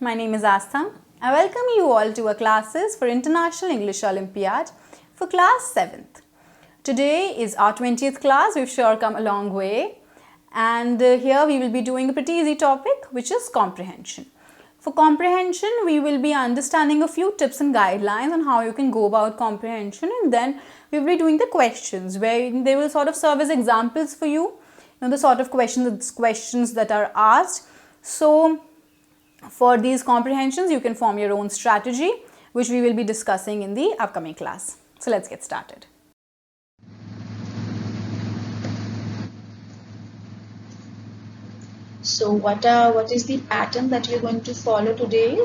My name is Aastha. I welcome you all to our classes for International English Olympiad for class 7th. Today is our 20th class. We've sure come a long way. And here we will be doing a pretty easy topic, which is comprehension. For comprehension, we will be understanding a few tips and guidelines on how you can go about comprehension, and then we will be doing the questions where they will sort of serve as examples for you, the sort of questions that are asked. So for these comprehensions, you can form your own strategy, which we will be discussing in the upcoming class. So let's get started. So what is the pattern that you're going to follow today?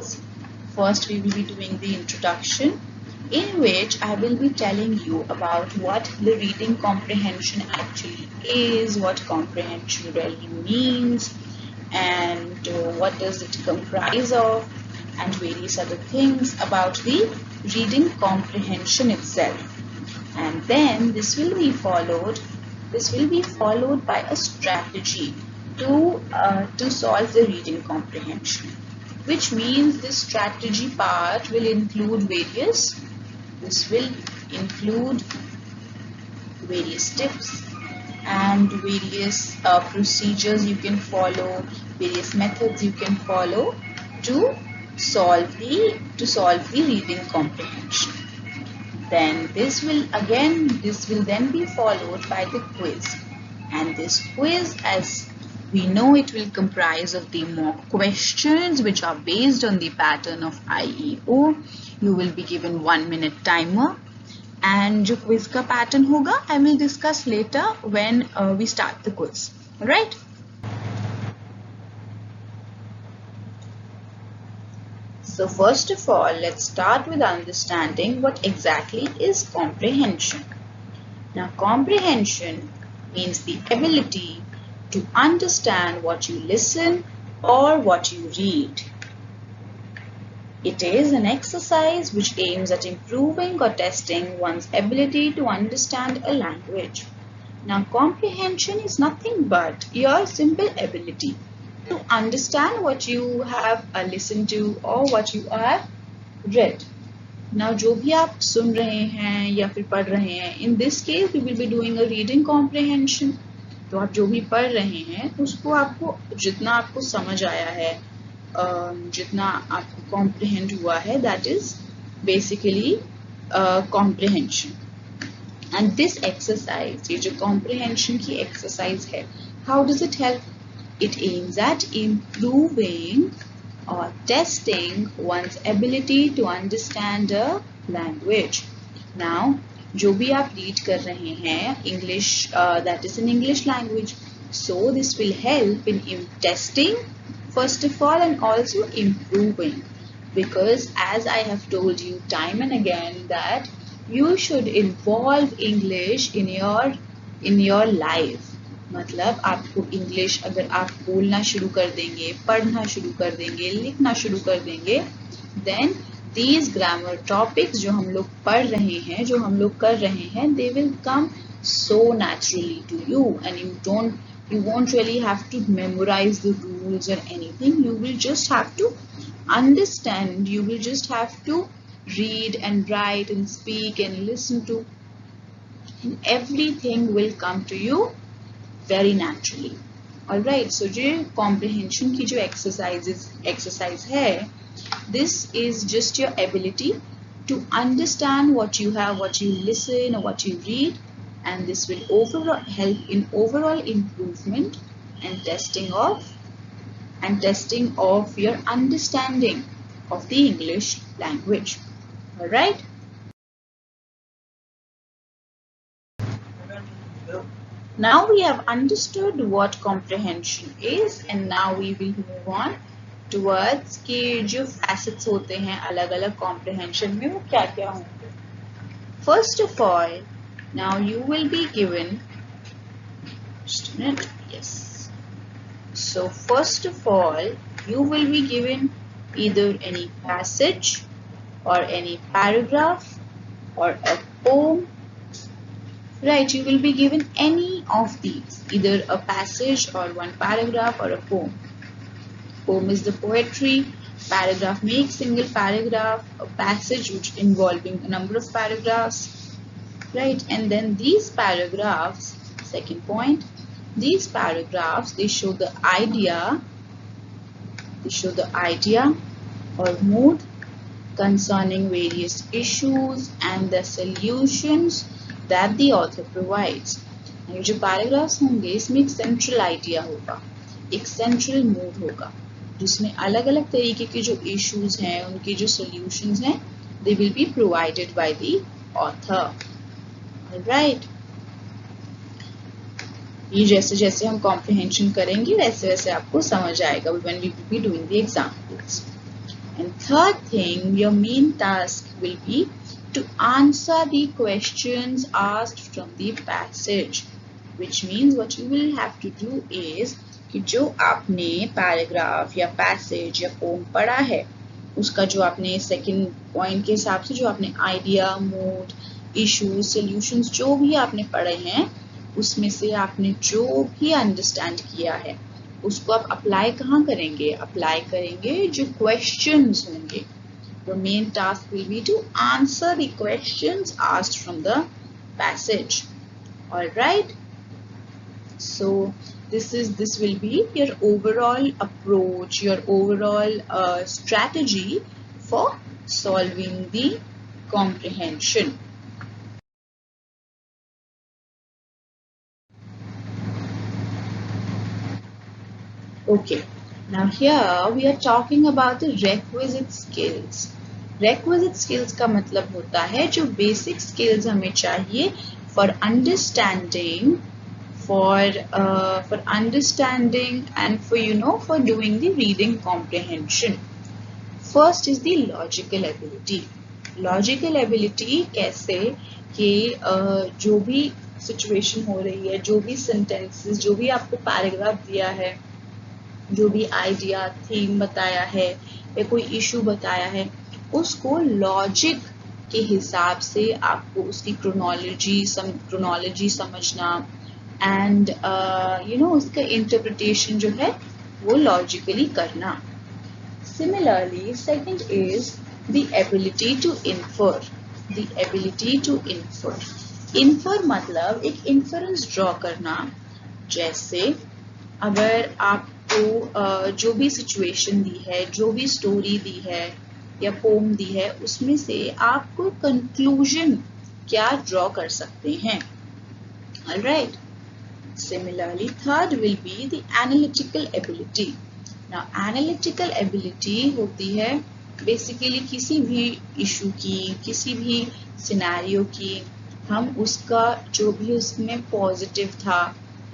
First, we will be doing the introduction, in which I will be telling you about what the reading comprehension actually is, what comprehension really means, and what does it comprise of, and various other things about the reading comprehension itself. And then this will be followed by a strategy to solve the reading comprehension, which means this strategy part will include various tips and various procedures you can follow, various methods you can follow to solve the reading comprehension. Then this will then be followed by the quiz, and this quiz, as we know, it will comprise of the mock questions which are based on the pattern of IEO. You will be given 1 minute timer, and जो quiz का pattern होगा I will discuss later when we start the quiz. Alright? So first of all, let's start with understanding what exactly is comprehension. Now, comprehension means the ability to understand what you listen or what you read. It is an exercise which aims at improving or testing one's ability to understand a language. Now, comprehension is nothing but your simple ability to understand what you have listened to or what you have read. Now, जो भी आप सुन रहे हैं या फिर पढ़ रहे हैं, in this case we will be doing a reading comprehension. तो आप जो भी पढ़ रहे हैं उसको आपको जितना आपको समझ आया है, जितना आपको comprehend हुआ है, that is basically comprehension. And this exercise, ये जो comprehension की exercise है, how does it help? It aims at improving or testing one's ability to understand a language. Now, जो भी आप read कर रहे हैं, English, that is in English language. So this will help in testing first of all, and also improving, because as I have told you time and again that you should involve English in your life. मतलब आपको English अगर आप बोलना शुरू कर देंगे, पढ़ना शुरू कर देंगे, लिखना शुरू कर देंगे, then these grammar topics जो हम लोग पढ़ रहे हैं, जो हम लोग कर रहे हैं, they will come so naturally to you, and you won't really have to memorize the rules or anything. You will just have to understand. You will just have to read and write and speak and listen to, and everything will come to you very naturally. Alright, so जो comprehension की जो exercise है, this is just your ability to understand what you have, what you listen or what you read, and this will overall help in overall improvement and testing of your understanding of the English language. Alright? Now we have understood what comprehension is, and now we will move on towards कि जो facets होते हैं अलग अलग comprehension में, वो क्या क्या होंगे. First of all, now you will be given, just a minute, yes. So first of all, you will be given either any passage or any paragraph or a poem. Right, you will be given any of these, either a passage or one paragraph or a poem. Poem is the poetry Paragraph में एक single paragraph, a passage which involving a number of paragraphs, right? And then these paragraphs, second point, these paragraphs, they show the idea or mood concerning various issues and the solutions that the author provides. ये जो paragraphs होंगे इसमें एक central idea होगा, एक central mood होगा, जिसमें अलग अलग तरीके के जो issues हैं, उनके जो solutions हैं, they will be provided by the author. Alright. ये जैसे जैसे हम comprehension करेंगे वैसे वैसे आपको समझ आएगा when we will be doing the examples. And third thing, your main task will be to answer the questions asked from the passage, which means what you will have to do is कि जो आपने paragraph या passage या poem पढ़ा है, उसका जो आपने second point के हिसाब से जो आपने idea, mood, issues, solutions जो भी आपने पढ़े हैं, उसमें से आपने जो भी understand किया है, उसको आप अप्लाई कहाँ करेंगे? अप्लाई करेंगे जो क्वेश्चंस होंगे. Your main task will be to answer the questions asked from the passage. All right. So this will be your overall approach, your overall strategy for solving the comprehension. Okay, now here we are talking about the requisite skills. Requisite skills का मतलब होता है जो basic skills हमें चाहिए for understanding, for understanding and for doing the reading comprehension. First is the logical ability. Logical ability कैसे कि जो भी situation हो रही है, जो भी sentences, जो भी आपको paragraph दिया है, जो भी आइडिया थीम बताया है या कोई इशू बताया है, उसको लॉजिक के हिसाब से आपको उसकी क्रोनोलॉजी समझना एंड उसका इंटरप्रिटेशन जो है वो लॉजिकली करना. Similarly second is the ability to infer. The ability to infer मतलब एक इन्फरेंस ड्रॉ करना. जैसे अगर आपको जो भी सिचुएशन दी है, जो भी स्टोरी दी है या पोम दी है, उसमें से आप कोई कंक्लूजन क्या ड्रॉ कर सकते हैं. Alright. Similarly third will be the analytical ability. Now analytical ability होती है बेसिकली किसी भी इशू की, किसी भी सिनेरियो की, हम उसका जो भी उसमें पॉजिटिव था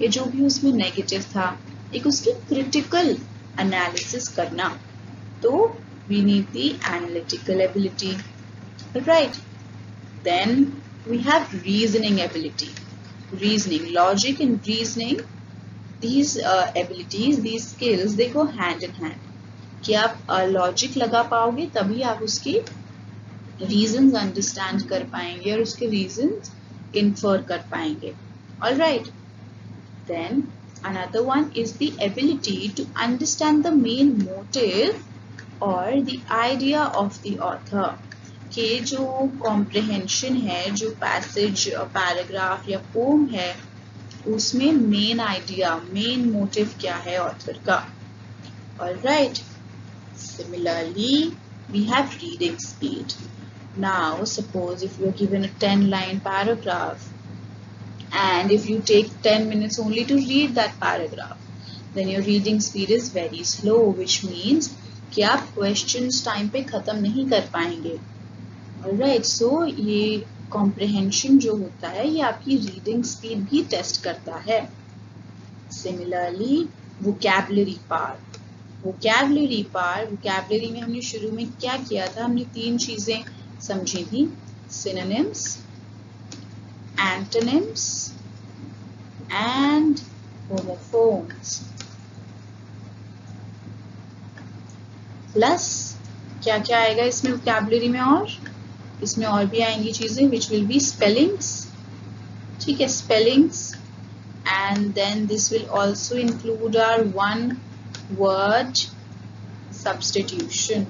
या जो भी उसमें नेगेटिव था, एक उसकी क्रिटिकल एनालिसिस करना. तो we need the analytical ability. Right. Then we have reasoning ability. Reasoning, logic and reasoning, these abilities, these skills, they go hand in hand. कि आप लॉजिक लगा पाओगे तभी आप उसके रीजंस अंडरस्टैंड कर पाएंगे और उसके रीजंस इन्फर कर पाएंगे. Alright. Then another one is the ability to understand the main motive or the idea of the author. कि जो comprehension है, जो passage, paragraph या poem है, उसमें main idea, main motive क्या है author का. Alright. Similarly, we have reading speed. Now, suppose if you are given a 10-line paragraph and if you take 10 minutes only to read that paragraph, then your reading speed is very slow, which means कि आप questions time पे ख़त्म नहीं कर पाएंगे. Alright, so ये comprehension जो होता है ये आपकी reading speed भी test करता है. Similarly, vocabulary part. vocabulary में हमने शुरू में क्या किया था? हमने 3 चीजें समझी थी. Synonyms, Antonyms and homophones. Plus क्या क्या आएगा इसमें vocabulary में? और इसमें और भी आएंगी चीजें which will be spellings. ठीक है, spellings, and then this will also include our one word Substitution.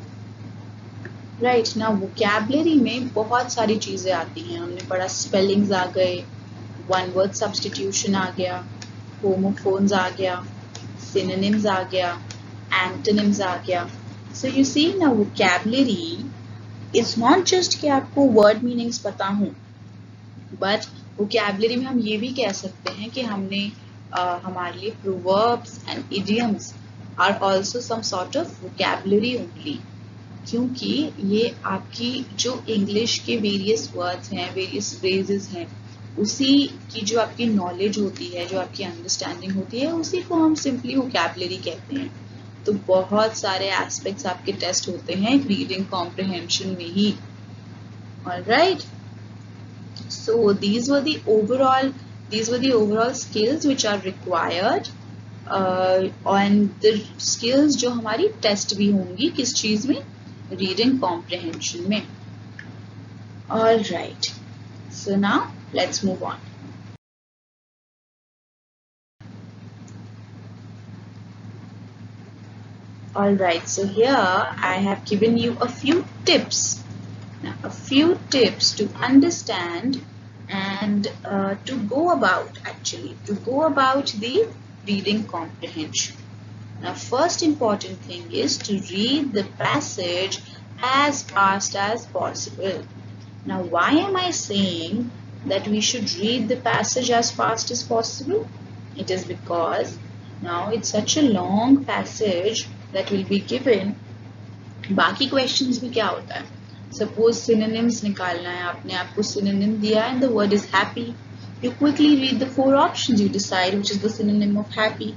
Right ना, वोकैबुलरी में बहुत सारी चीजें आती हैं. हमने पढ़ा स्पेलिंग्स आ गए, वन वर्ड सब्स्टिट्यूशन आ गया, होमोफोन्स आ गया, सिनोनिम्स आ गया, एंटोनिम्स आ गया. सो यू सी ना, वोकैबुलरी इज नॉट जस्ट कि आपको वर्ड मीनिंग्स पता हो, बट वोकैबुलरी में हम ये भी कह सकते हैं कि हमने हमारे लिए proverbs and idioms are also some sort of vocabulary only. क्योंकि ये आपकी जो इंग्लिश के वेरियस वर्ड्स हैं, वेरियस फ्रेजेस हैं, उसी की जो आपकी नॉलेज होती है, जो आपकी अंडरस्टैंडिंग होती है, उसी को हम सिंपली वोकैबुलरी कहते हैं. तो बहुत सारे एस्पेक्ट्स आपके टेस्ट होते हैं रीडिंग कॉम्प्रिहेंशन में ही. Alright, so these were the overall skills which are required and the skills जो हमारी टेस्ट भी होंगी किस चीज में, रीडिंग कॉम्प्रिहेंशन में. All right, so now let's move on. All right, so here I have given you a few tips. Now, a few tips to understand and to go about the reading comprehension. Now, first important thing is to read the passage as fast as possible. Now, why am I saying that we should read the passage as fast as possible? It is because now it's such a long passage that will be given. बाकी questions में क्या होता है? Suppose synonyms निकालना है, आपने आपको synonym दिया and the word is happy. You quickly read the 4 options, you decide which is the synonym of happy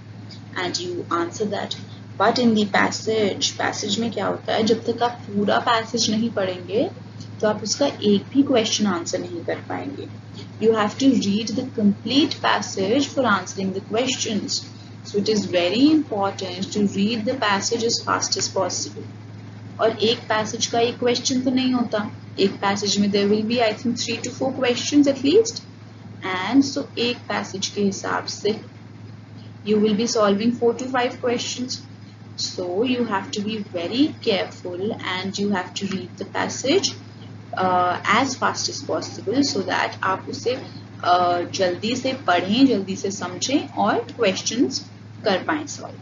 and you answer that. But in the passage में क्या होता है, जब तक आप पूरा passage नहीं पढ़ेंगे तो आप उसका एक भी question answer नहीं कर पाएंगे. You have to read the complete passage for answering the questions. So it is very important to read the passage as fast as possible. और एक passage का एक question तो नहीं होता, एक passage में there will be I think 3 to 4 questions at least, and so एक passage के हिसाब से you will be solving 4 to 5 questions. So you have to be very careful and you have to read the passage as fast as possible so that आप उसे जल्दी से पढ़ें, जल्दी से समझें और questions कर पाएं solve.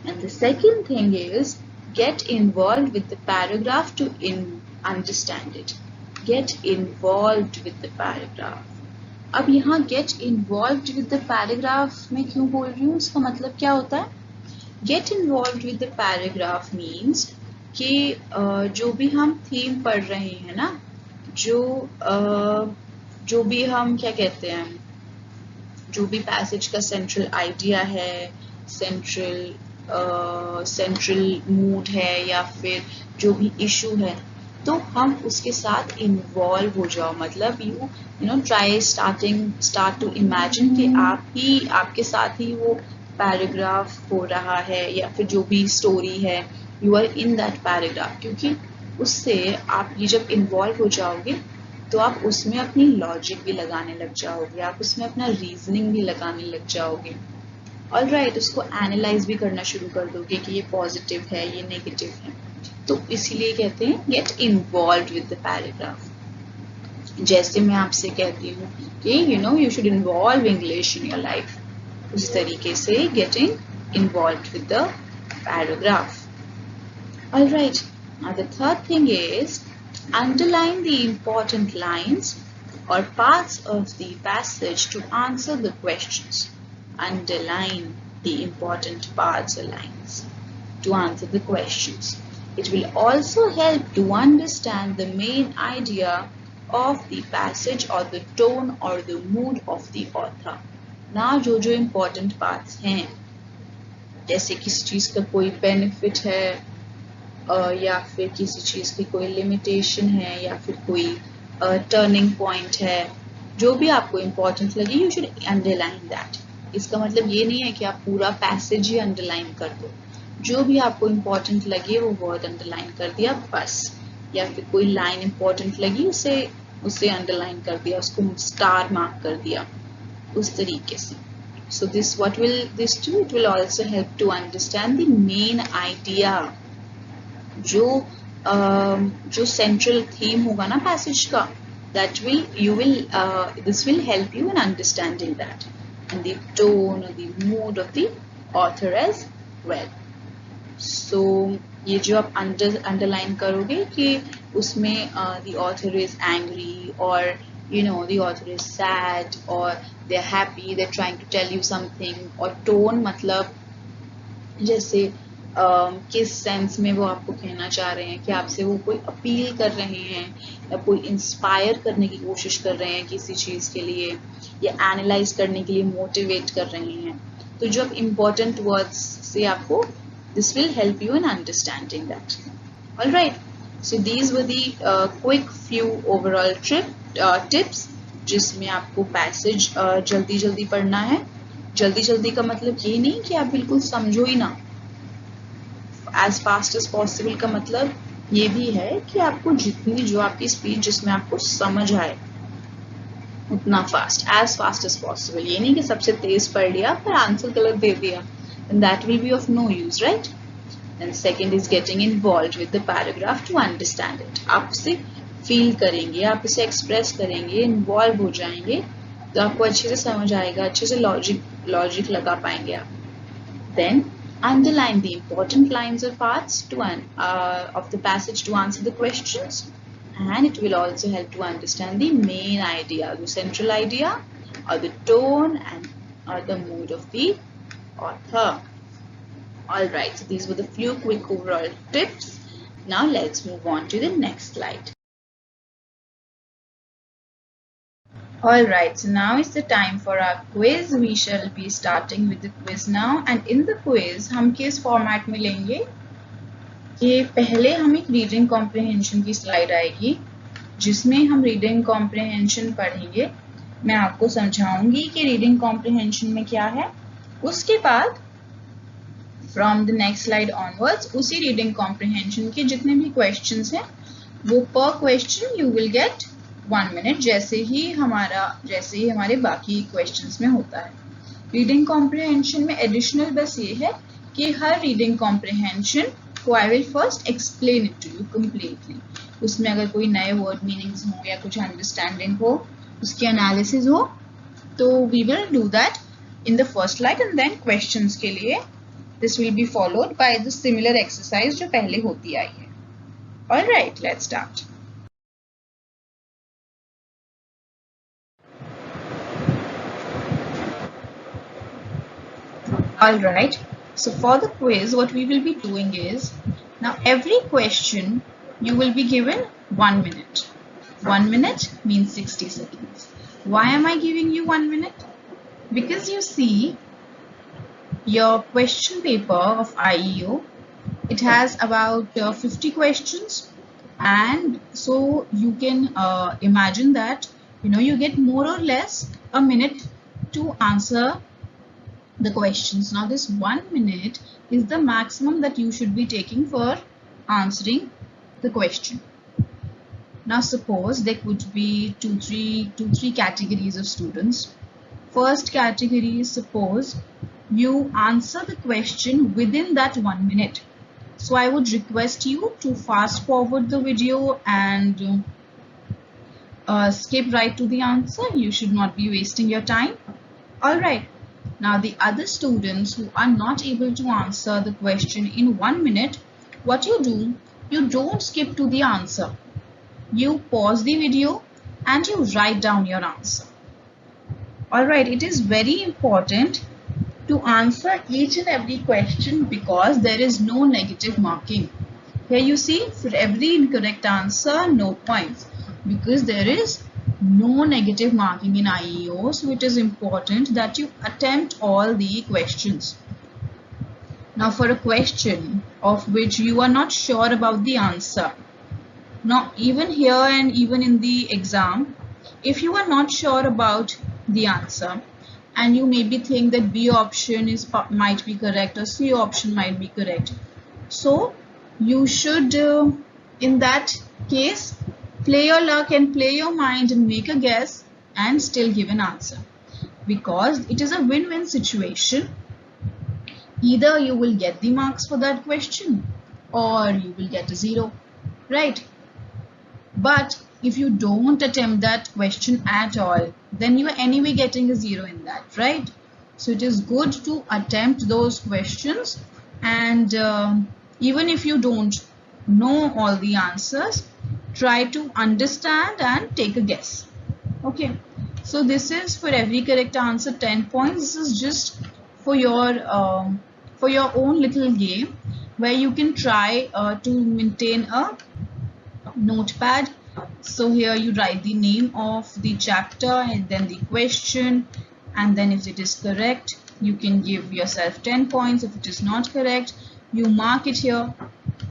And the second thing is get involved with the paragraph to understand it. Get involved with the paragraph. अब यहाँ get involved with the paragraph में क्यों बोल रही हूँ, उसका मतलब क्या होता है? Get involved with the paragraph means कि जो भी हम थीम पढ़ रहे हैं ना, जो भी हम क्या कहते हैं, जो भी पैसेज का सेंट्रल आइडिया है, सेंट्रल मूड है या फिर जो भी इशू है, तो हम उसके साथ इन्वॉल्व हो जाओ. मतलब you know try start to imagine कि आपके साथ ही वो पैराग्राफ हो रहा है या फिर जो भी स्टोरी है, you are in that paragraph. क्योंकि उससे आप ये जब इन्वॉल्व हो जाओगे तो आप उसमें अपनी लॉजिक भी लगाने लग जाओगे, आप उसमें अपना रीजनिंग भी लगाने लग जाओगे. ऑलराइट, उसको एनालाइज भी करना शुरू कर दोगे कि ये पॉजिटिव है, ये नेगेटिव है. तो इसीलिए कहते हैं get involve with the paragraph. जैसे मैं आपसे कहती हूँ कि you should involve English in your life, उस तरीके से getting involved with the paragraph. Alright, now the third thing is underline the important lines or parts of the passage to answer the questions. Underline the important parts or lines to answer the questions. It will also help to understand the main idea of the passage or the tone or the mood of the author. Now जो important parts हैं, जैसे किसी चीज़ का कोई benefit है या फिर किसी चीज़ की कोई limitation है या फिर कोई turning point है, जो भी आपको important लगे, you should underline that. इसका मतलब ये नहीं है कि आप पूरा passage ही underline कर दो. जो भी आपको important लगे वो word underline कर दिया बस, या फिर कोई line important लगी उसे underline कर दिया, उसको star mark कर दिया, उस तरीके से. So this, what will this do? It will also help to understand the main idea. जो central theme होगा ना passage का, that will this will help you in understanding that, and the tone or the mood of the author as well. So ये जो आप underline करोगे कि उसमें the author is angry, or the author is sad, or they're happy, they're trying to tell you something, और tone मतलब जैसे किस सेंस में वो आपको कहना चाह रहे हैं, कि आपसे वो कोई अपील कर रहे हैं या कोई इंस्पायर करने की कोशिश कर रहे हैं किसी चीज़ के लिए, या एनालाइज करने के लिए मोटिवेट कर रहे हैं. तो जो इम्पोर्टेंट वर्ड्स से आपको this will help you in understanding that. Alright, so these were the quick few overall tips जिसमें आपको पैसेज जल्दी जल्दी पढ़ना है. जल्दी जल्दी का मतलब ये नहीं कि आप बिल्कुल समझो ही ना. एज फास्ट एज पॉसिबल का मतलब ये भी है कि आपको जितनी जो आपकी स्पीड जिसमें आपको समझ आए उतना फास्ट एज पॉसिबल. ये नहीं कि सबसे तेज पढ़ लिया पर आंसर गलत दे दिया, and that will be of no use, right? And second is getting involved with the paragraph to understand it. आप उसे फील करेंगे, आप इसे एक्सप्रेस करेंगे, इन्वॉल्व हो जाएंगे, तो आपको अच्छे से समझ आएगा, अच्छे से लॉजिक लगा पाएंगे आप. Then underline the important lines or parts of the passage to answer the questions, and it will also help to understand the main idea, the central idea, or the tone or the mood of the author. Alright, so these were the few quick overall tips. Now let's move on to the next slide. Alright, so now is the time for our quiz. We shall be starting with the quiz now, and in the quiz हम किस format में लेंगे कि पहले हम एक reading comprehension की slide आएगी जिसमें हम रीडिंग कॉम्प्रिहेंशन पढ़ेंगे. मैं आपको समझाऊंगी कि रीडिंग कॉम्प्रिहेंशन में क्या है. उसके बाद from the next slide onwards उसी रीडिंग कॉम्प्रिहेंशन के जितने भी क्वेश्चंस हैं वो पर question you will get 1 minute, जैसे ही हमारे बाकी क्वेश्चंस में होता है. रीडिंग कॉम्प्रिहेंशन में एडिशनल बस ये है कि हर रीडिंग कॉम्प्रिहेंशन को I will first explain it to you completely. उसमें अगर कोई नए वर्ड मीनिंग्स हो या कुछ अंडरस्टैंडिंग हो, उसकी एनालिसिस हो, तो we will do that in the first slide, and then questions के लिए this will be followed by the similar exercise जो पहले होती आई है. Alright, let's start. Alright, so for the quiz what we will be doing is, now every question you will be given 1 minute. 1 minute means 60 seconds. Why am I giving you 1 minute? Because you see your question paper of IEO, it has about 50 questions, and so you can imagine that you get more or less a minute to answer the questions. Now this 1 minute is the maximum that you should be taking for answering the question. Now suppose there could be two three categories of students. First category is, suppose you answer the question within that 1 minute. So I would request you to fast forward the video and skip right to the answer. You should not be wasting your time. Alright. Now the other students who are not able to answer the question in 1 minute, what you do, you don't skip to the answer. You pause the video and you write down your answer. Alright, it is very important to answer each and every question because there is no negative marking. Here you see, for every incorrect answer, no points, because there is no negative marking in IEO, so it is important that you attempt all the questions. Now for a question of which you are not sure about the answer, now even here and even in the exam, if you are not sure about the answer and you maybe think that B option might be correct or C option might be correct, so you should in that case play your luck and play your mind and make a guess and still give an answer. because it is a win-win situation. Either you will get the marks for that question or you will get a 0, right? But if you don't attempt that question at all, then you are anyway getting a 0 in that, right? So it is good to attempt those questions, and even if you don't know all the answers, try to understand and take a guess. Okay, so this is for every correct answer 10 points. This is just for your own little game where you can try to maintain a notepad. So here you write the name of the chapter and then the question, and then if it is correct you can give yourself 10 points. If it is not correct, you mark it here.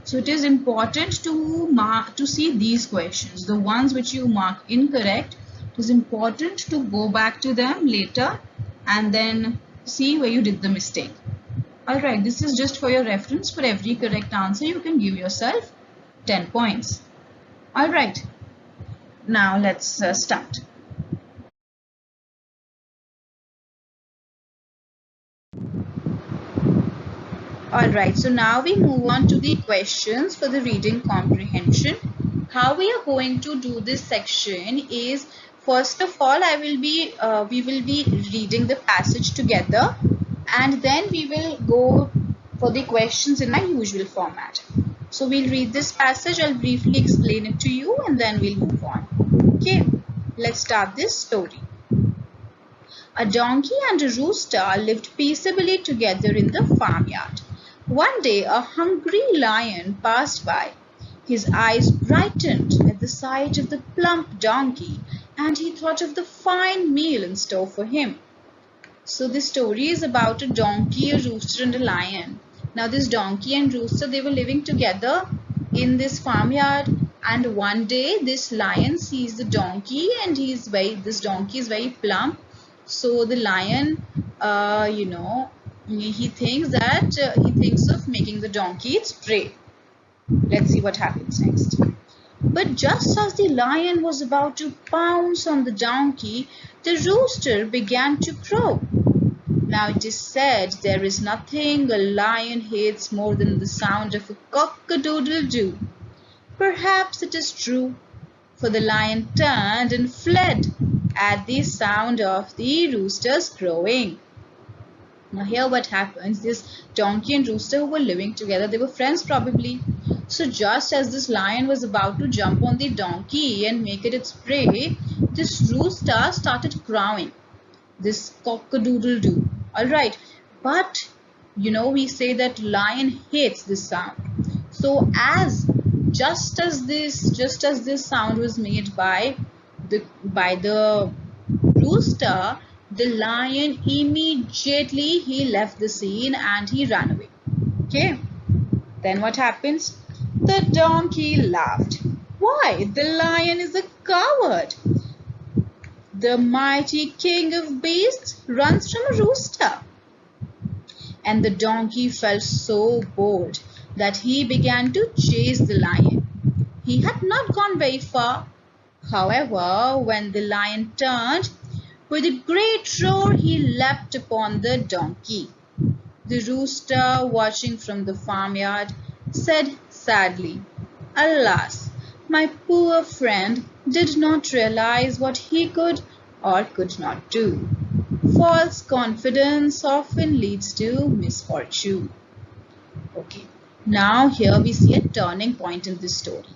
So it is important to see these questions. The ones which you mark incorrect, it is important to go back to them later and then see where you did the mistake. Alright, this is just for your reference. For every correct answer you can give yourself 10 points. Alright, now let's start. Alright, so now we move on to the questions for the reading comprehension. How we are going to do this section is, first of all, we will be reading the passage together, and then we will go for the questions in my usual format. So we'll read this passage, I'll briefly explain it to you, and then we'll move on. Okay, let's start this story. A donkey and a rooster lived peaceably together in the farmyard. One day a hungry lion passed by. His eyes brightened at the sight of the plump donkey, and he thought of the fine meal in store for him. So this story is about a donkey, a rooster and a lion. Now this donkey and rooster, they were living together in this farmyard, and one day this lion sees the donkey and this donkey is very plump. So the lion, he thinks of making the donkey its prey. Let's see what happens next. But just as the lion was about to pounce on the donkey, the rooster began to crow. Now it is said there is nothing a lion hates more than the sound of a cock-a-doodle-doo. Perhaps it is true, for the lion turned and fled at the sound of the rooster's crowing. Now here what happens, this donkey and rooster who were living together, they were friends probably. So just as this lion was about to jump on the donkey and make it its prey, this rooster started crowing, this cock-a-doodle-doo. Alright, but we say that lion hates this sound. So just as this sound was made by the rooster, the lion immediately he left the scene and he ran away. Okay, then what happens? The donkey laughed. Why, the lion is a coward. The mighty king of beasts runs from a rooster. And the donkey felt so bold that he began to chase the lion. He had not gone very far. However, when the lion turned, with a great roar he leapt upon the donkey. The rooster, watching from the farmyard, said sadly, "Alas, my poor friend did not realize what he could or could not do. False confidence often leads to misfortune." Okay, now here we see a turning point in this story.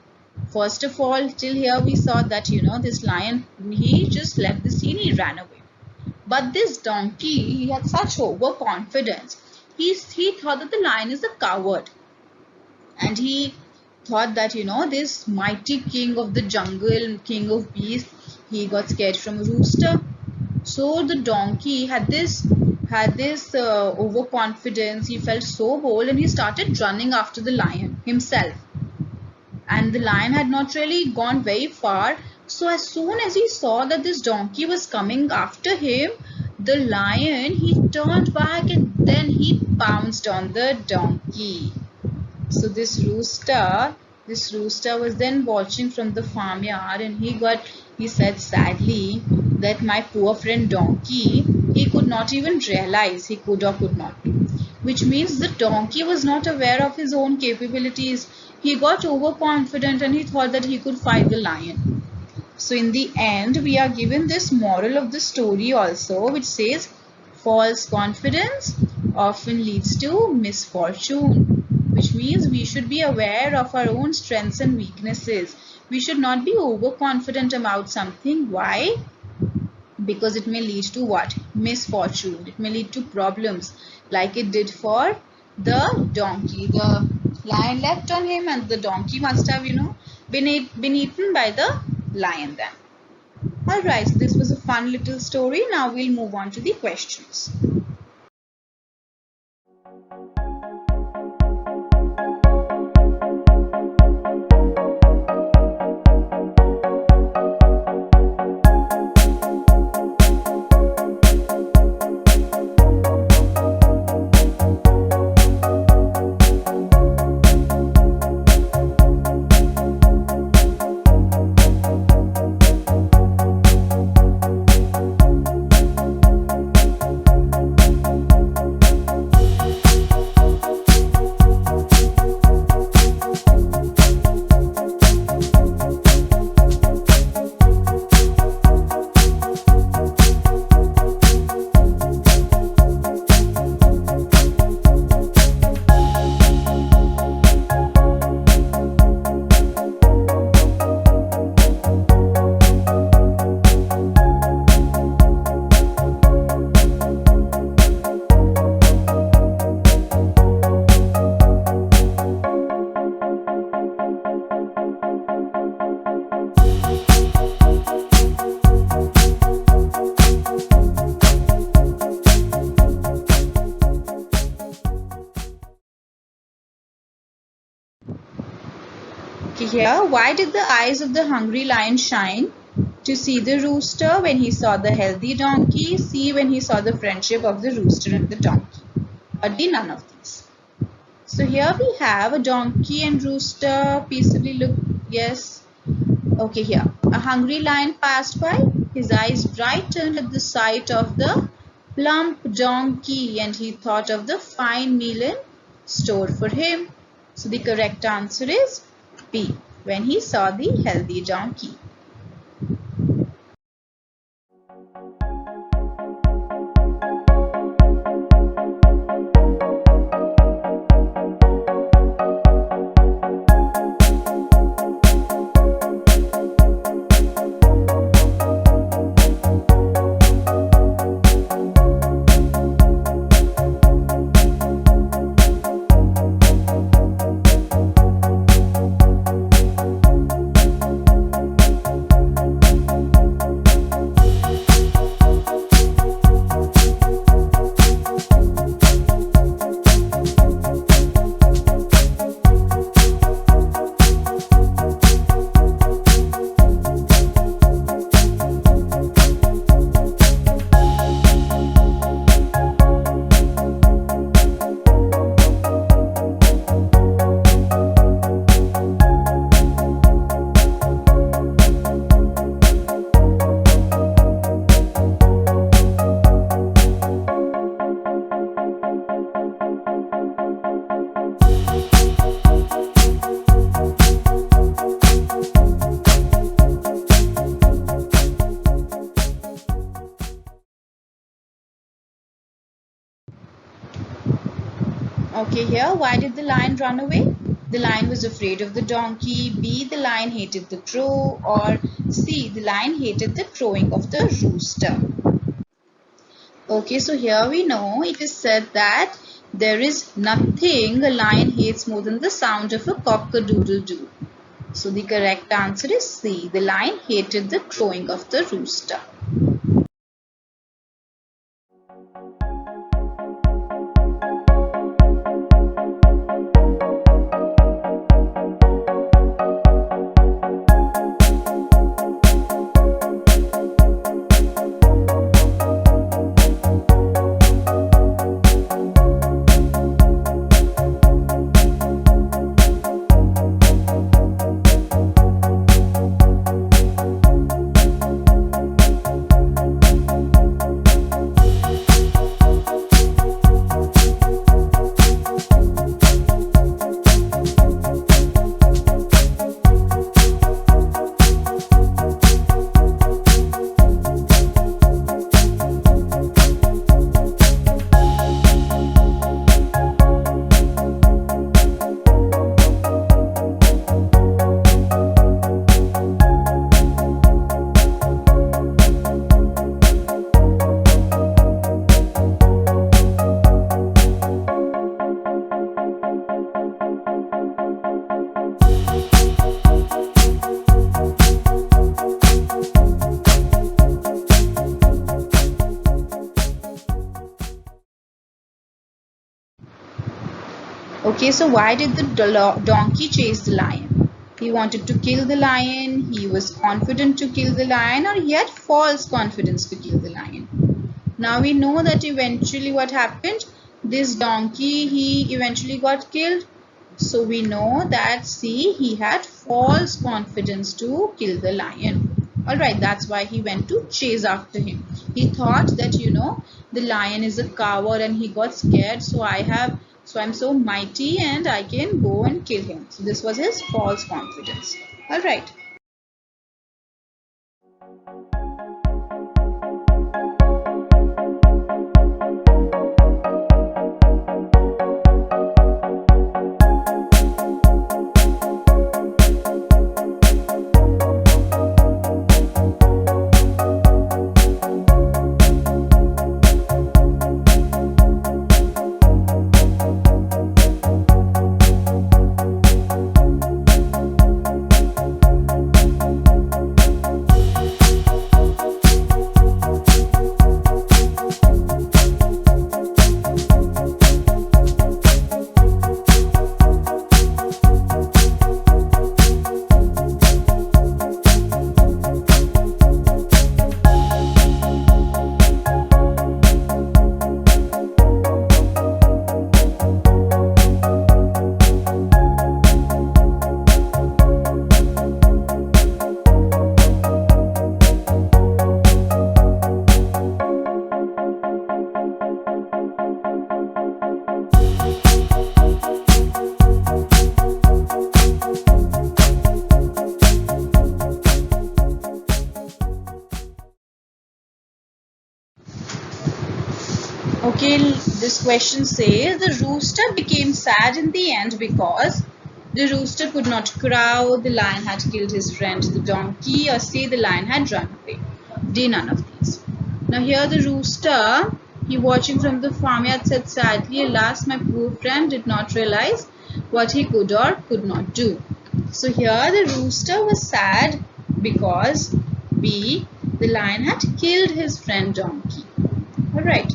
First of all, till here we saw that this lion, he just left the scene, he ran away. But this donkey, he had such overconfidence. He thought that the lion is a coward. And he thought that this mighty king of the jungle, king of beasts, he got scared from a rooster. So the donkey had this overconfidence. He felt so bold and he started running after the lion himself. And the lion had not really gone very far. So as soon as he saw that this donkey was coming after him, the lion, he turned back and then he pounced on the donkey. So this rooster was then watching from the farmyard, and he said sadly that my poor friend donkey, could not even realize he could or could not do. Which means the donkey was not aware of his own capabilities. He got overconfident and he thought that he could fight the lion. So in the end, we are given this moral of the story also, which says false confidence often leads to misfortune, which means we should be aware of our own strengths and weaknesses. We should not be overconfident about something. Why? Because it may lead to what? Misfortune. It may lead to problems, like it did for the donkey. The lion leapt on him and the donkey must have, been eaten by the lion then. Alright, so this was a fun little story. Now we'll move on to the questions. Here, why did the eyes of the hungry lion shine? To see the rooster when he saw the healthy donkey, see when he saw the friendship of the rooster and the donkey. Or be none of these. So here we have a donkey and rooster peaceably look. Yes. Okay, here. A hungry lion passed by. His eyes brightened at the sight of the plump donkey and he thought of the fine meal in store for him. So the correct answer is B, when he saw the healthy donkey. Okay, here, why did the lion run away? The lion was afraid of the donkey. B, the lion hated the crow. Or C, the lion hated the crowing of the rooster. Okay, so here we know it is said that there is nothing a lion hates more than the sound of a cock-a-doodle-doo. So the correct answer is C, the lion hated the crowing of the rooster. Okay, so why did the donkey chase the lion? He wanted to kill the lion, he was confident to kill the lion, or he had false confidence to kill the lion. Now we know that eventually what happened? This donkey, he eventually got killed. So we know that, see, he had false confidence to kill the lion. Alright, that's why he went to chase after him. He thought that, the lion is a coward and he got scared. So I'm so mighty and I can go and kill him. So this was his false confidence. Alright. Okay, this question says the rooster became sad in the end because the rooster could not crow, the lion had killed his friend the donkey, or say the lion had run away. D, none of these. Now here the rooster, he watching from the farmyard said sadly, alas, my poor friend did not realize what he could or could not do. So here the rooster was sad because B, the lion had killed his friend donkey. Alright.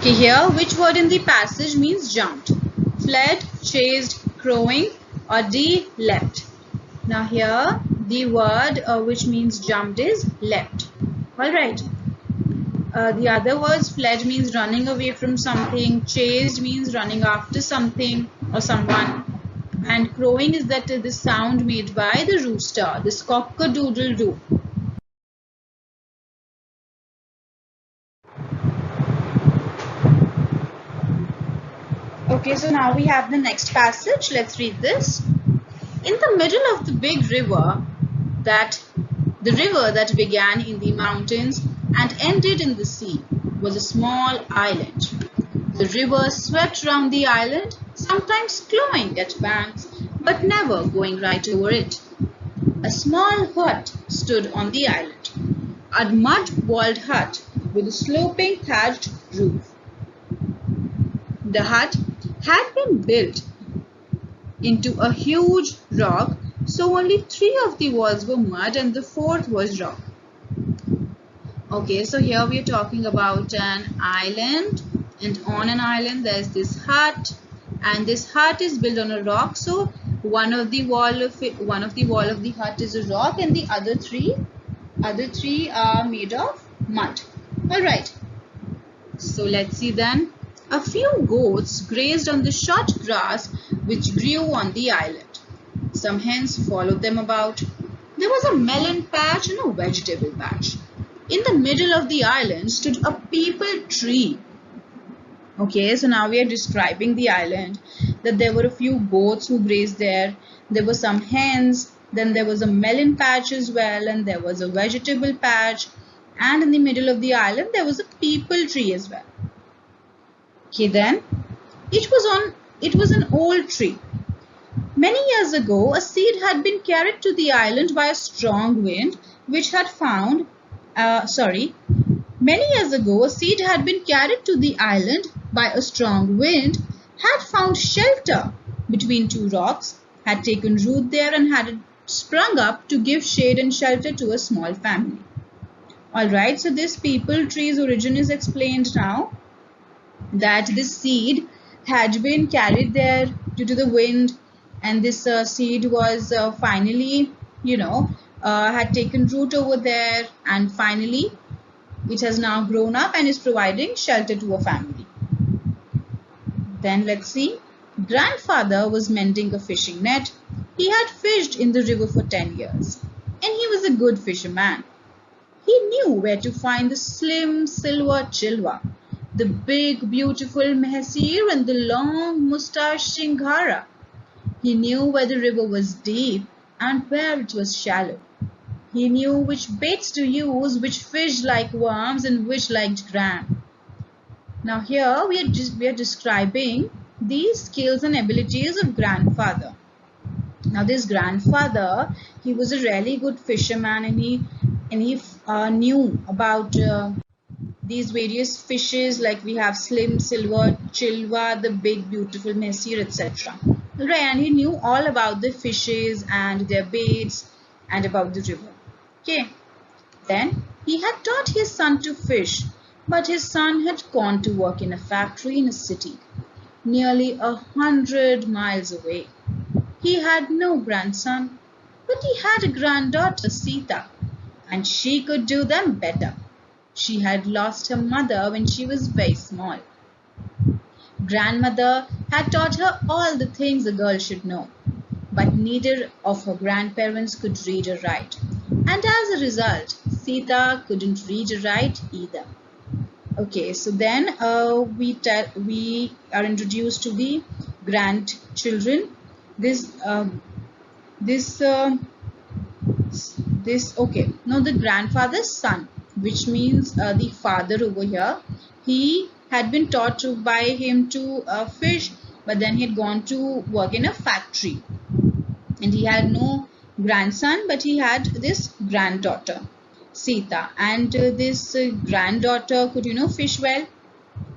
Okay, here which word in the passage means jumped? Fled, chased, crowing, or D, leapt? Now here the word which means jumped is leapt. Alright. The other words, fled means running away from something, chased means running after something or someone, and crowing is that the sound made by the rooster, this cock-a-doodle-doo. Okay, so now we have the next passage. Let's read this. In the middle of the big river, the river that began in the mountains and ended in the sea, was a small island. The river swept round the island, sometimes clawing at banks, but never going right over it. A small hut stood on the island, a mud-walled hut with a sloping thatched roof. The hut had been built into a huge rock, so only 3 of the walls were mud and the 4th was rock. Okay, so here we are talking about an island, and on an island there's this hut, and this hut is built on a rock. So one of the wall of the hut is a rock, and the other three are made of mud. All right. So let's see then. A few goats grazed on the short grass which grew on the island. Some hens followed them about. There was a melon patch and a vegetable patch. In the middle of the island stood a peepal tree. Okay, so now we are describing the island, that there were a few goats who grazed there. There were some hens, then there was a melon patch as well, and there was a vegetable patch. And in the middle of the island, there was a peepal tree as well. Okay, then it was an old tree. Many years ago, a seed had been carried to the island by a strong wind, which had found. Many years ago, a seed had been carried to the island by a strong wind, had found shelter between two rocks, had taken root there, and had sprung up to give shade and shelter to a small family. Alright, so this peepal tree's origin is explained now, that this seed had been carried there due to the wind, and this seed was finally, had taken root over there, and finally it has now grown up and is providing shelter to a family. Then let's see. Grandfather was mending a fishing net. He had fished in the river for 10 years, and he was a good fisherman. He knew where to find the slim silver chilwa, the big beautiful mehsir, and the long moustache shingara. He knew where the river was deep and where it was shallow. He knew which baits to use, which fish liked worms and which liked gram. Now here we are describing these skills and abilities of grandfather. Now this grandfather, he was a really good fisherman, and he knew about these various fishes, like we have slim silver chilwa, the big beautiful mehsir, etc. Right, and he knew all about the fishes and their baits and about the river. Okay, then he had taught his son to fish, but his son had gone to work in a factory in a city nearly 100 miles away. He had no grandson, but he had a granddaughter, Sita, and she could do them better. She had lost her mother when she was very small. Grandmother had taught her all the things a girl should know, but neither of her grandparents could read or write, and as a result, Sita couldn't read or write either. Okay, so then we are introduced to the grandchildren. The grandfather's son, which means the father over here, he had been taught by him to fish, but then he had gone to work in a factory, and he had no grandson, but he had this granddaughter, Sita, and this granddaughter could fish well,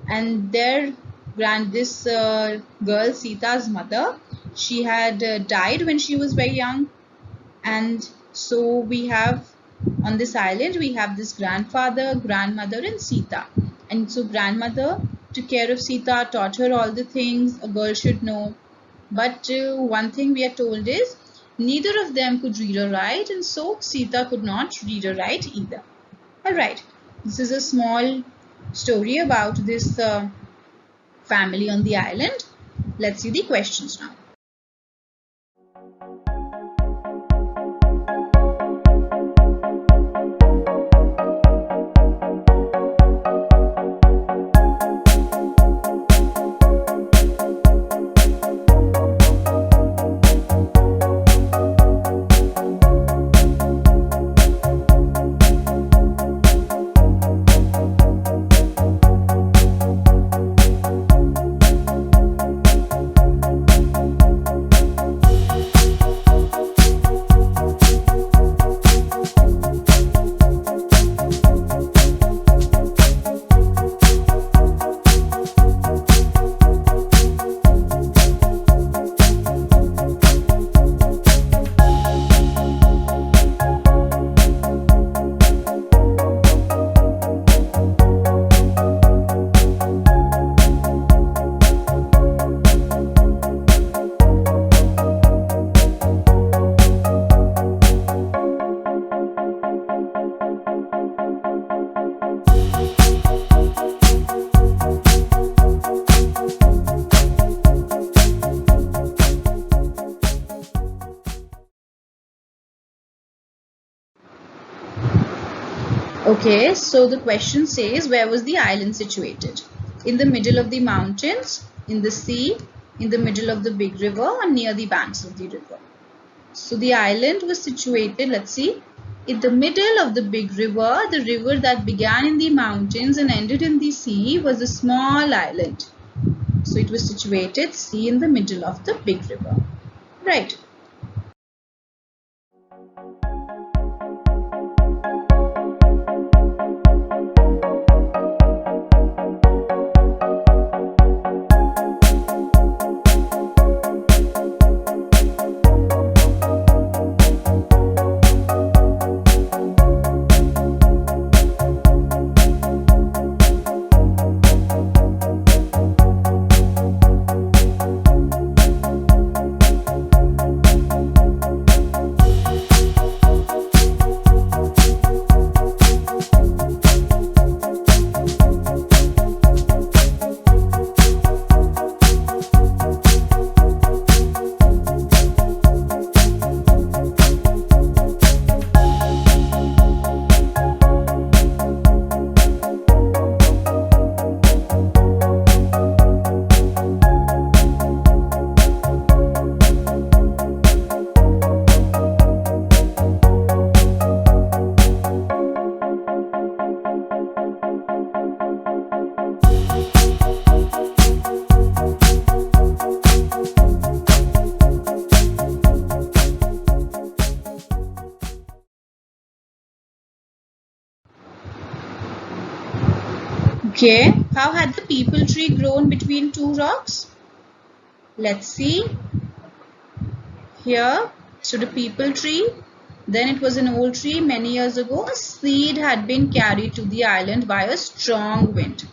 and this girl, Sita's mother, she had died when she was very young, and so we have on this island, we have this grandfather, grandmother, and Sita. And so grandmother took care of Sita, taught her all the things a girl should know. But one thing we are told is neither of them could read or write, and so Sita could not read or write either. Alright, this is a small story about this family on the island. Let's see the questions now. Okay, so the question says, where was the island situated? In the middle of the mountains, in the sea, in the middle of the big river, or near the banks of the river? So the island was situated, let's see, in the middle of the big river. The river that began in the mountains and ended in the sea was a small island. So it was situated, see, in the middle of the big river. Right. Okay, how had the peepal tree grown between two rocks? Let's see. Here stood a peepal tree. Then it was an old tree. Many years ago, a seed had been carried to the island by a strong wind.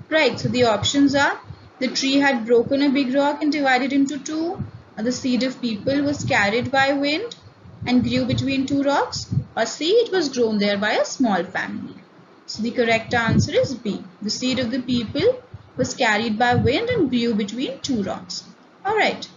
Right, so the options are, the tree had broken a big rock and divided into two. Or the seed of peepal was carried by wind and grew between two rocks. Or C, it was grown there by a small family. So the correct answer is B. The seed of the peepal was carried by wind and grew between two rocks. Alright.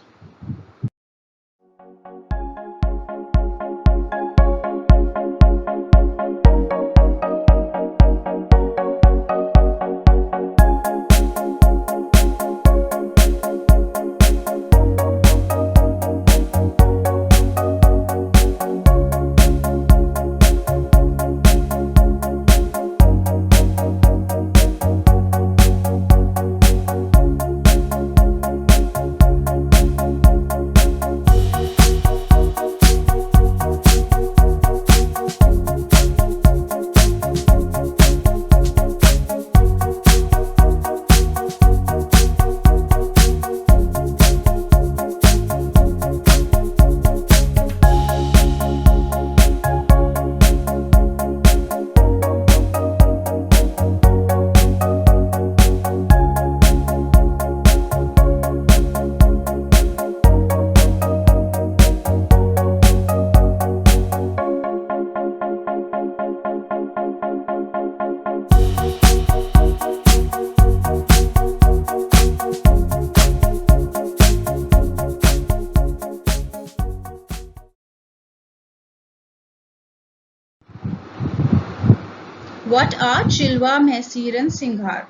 What are Chilwa, Mehsir and Singhar?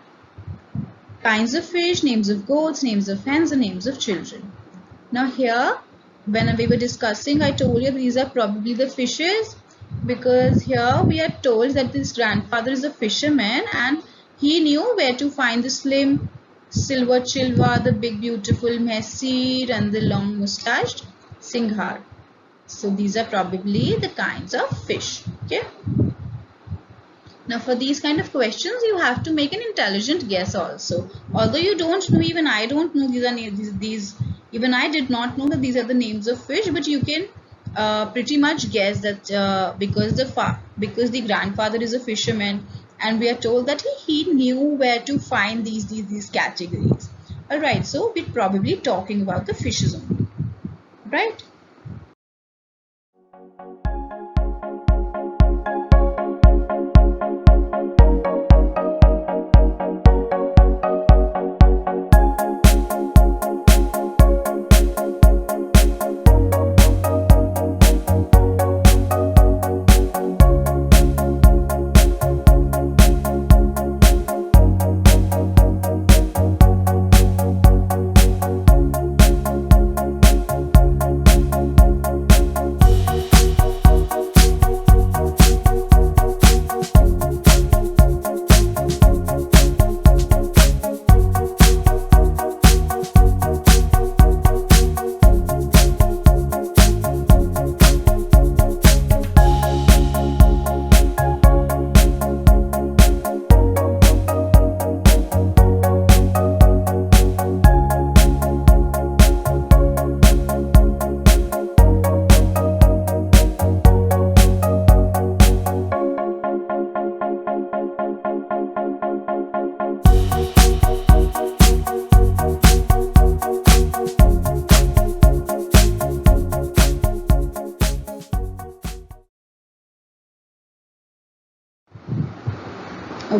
Kinds of fish, names of goats, names of hens and names of children. Now here, when we were discussing, I told you these are probably the fishes, because here we are told that this grandfather is a fisherman and he knew where to find the slim silver Chilwa, the big beautiful Mehsir and the long moustached Singhar. So these are probably the kinds of fish. Okay. Now for these kind of questions, you have to make an intelligent guess also. Although you don't know, even I don't know these even I did not know that these are the names of fish, but you can pretty much guess that because the grandfather is a fisherman, and we are told that he knew where to find these categories. Alright, so we're probably talking about the fishes only. Right?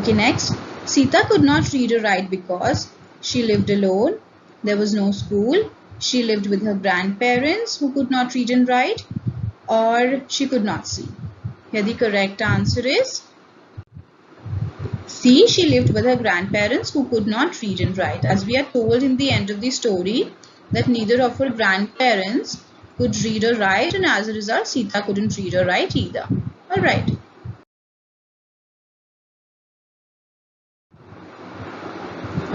Okay, next. Sita could not read or write because she lived alone. There was no school. She lived with her grandparents who could not read and write, or she could not see. Here the correct answer is C. She lived with her grandparents who could not read and write. As we are told in the end of the story that neither of her grandparents could read or write, and as a result Sita couldn't read or write either. Alright.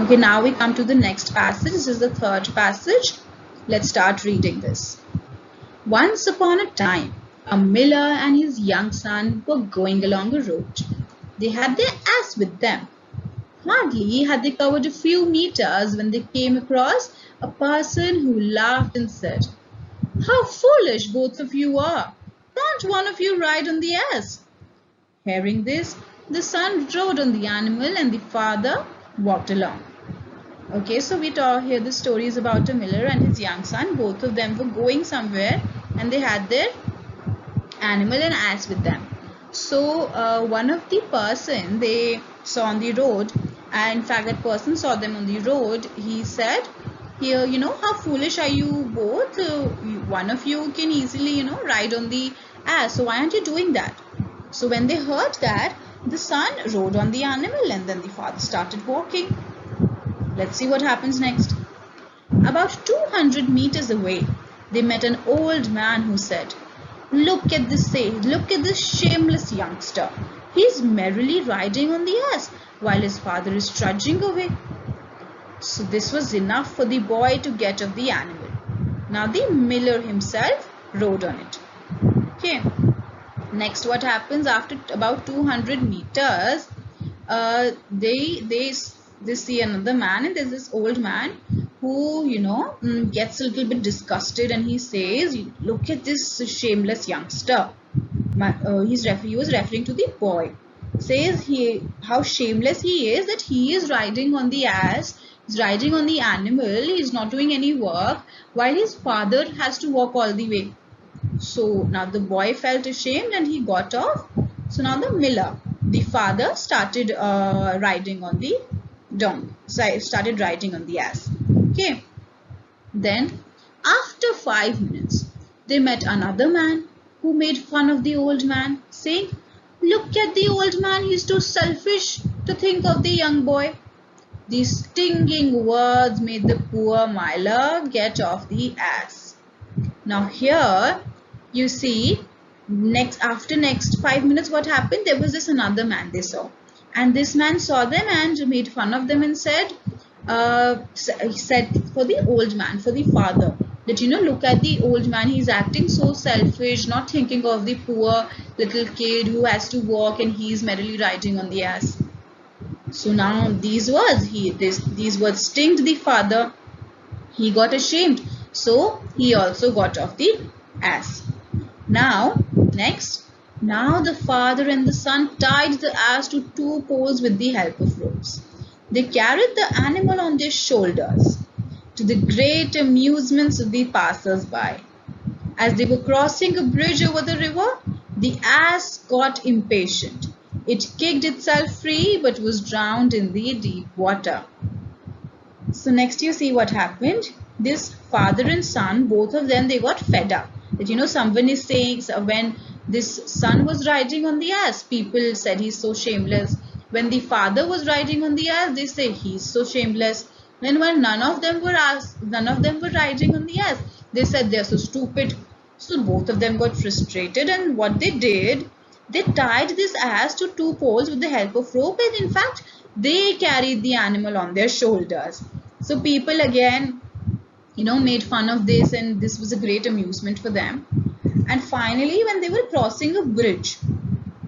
Okay, now we come to the next passage. This is the third passage. Let's start reading this. Once upon a time, a miller and his young son were going along a road. They had their ass with them. Hardly had they covered a few meters when they came across a person who laughed and said, "How foolish both of you are! Can't one of you ride on the ass?" Hearing this, the son rode on the animal and the father walked along. Okay, so we hear the stories about a miller and his young son. Both of them were going somewhere and they had their animal and ass with them. So one of the person they saw on the road, and in fact that person saw them on the road, he said, "Here, how foolish are you both? One of you can easily, ride on the ass. So why aren't you doing that?" So when they heard that, the son rode on the animal and then the father started walking. Let's see what happens next. About 200 meters away, they met an old man who said, Look at this shameless youngster. He's merrily riding on the ass while his father is trudging away." So this was enough for the boy to get off the animal. Now the miller himself rode on it. Okay. Next, what happens after about 200 meters? They see another man, and there's this old man who gets a little bit disgusted, and he says, "Look at this shameless youngster." He was referring to the boy. Says how shameless he is, that he is riding on the ass, he's riding on the animal, he's not doing any work, while his father has to walk all the way. So now the boy felt ashamed and he got off. So now the miller, the father, started riding on the donkey, started riding on the ass. Okay. Then after 5 minutes, they met another man who made fun of the old man, saying, "Look at the old man, he's too selfish to think of the young boy." These stinging words made the poor miller get off the ass. Now here you see, after next 5 minutes, what happened? There was this another man they saw, and this man saw them and made fun of them and said for the old man, for the father, that look at the old man, he's acting so selfish, not thinking of the poor little kid who has to walk and he's merrily riding on the ass. So now these words stinged the father. He got ashamed, so he also got off the ass. Now the father and the son tied the ass to 2 poles with the help of ropes. They carried the animal on their shoulders, to the great amusements of the passers-by. As they were crossing a bridge over the river, the ass got impatient. It kicked itself free but was drowned in the deep water. So next you see what happened. This father and son, both of them, they got fed up. That someone is saying, when this son was riding on the ass, people said he's so shameless. When the father was riding on the ass, they say he's so shameless. When none of them were riding on the ass, they said they're so stupid. So both of them got frustrated, and what they did, they tied this ass to 2 poles with the help of rope, and in fact they carried the animal on their shoulders. So people again made fun of this, and this was a great amusement for them. And finally, when they were crossing a bridge,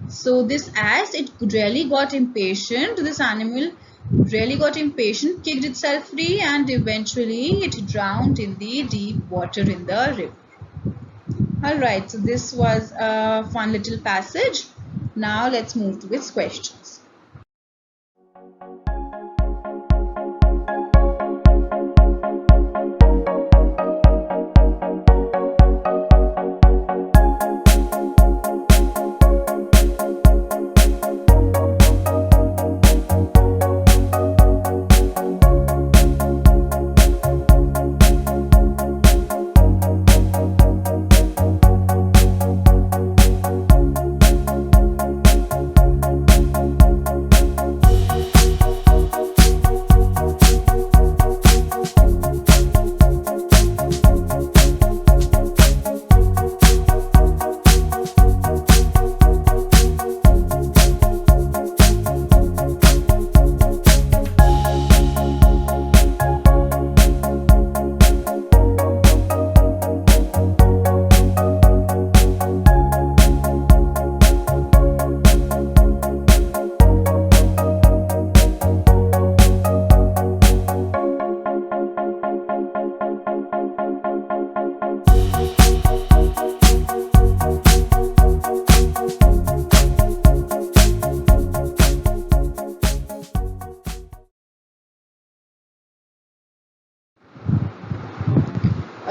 so this ass, it really got impatient. This animal really got impatient, kicked itself free, and eventually it drowned in the deep water in the river. Alright, so this was a fun little passage. Now let's move to its questions.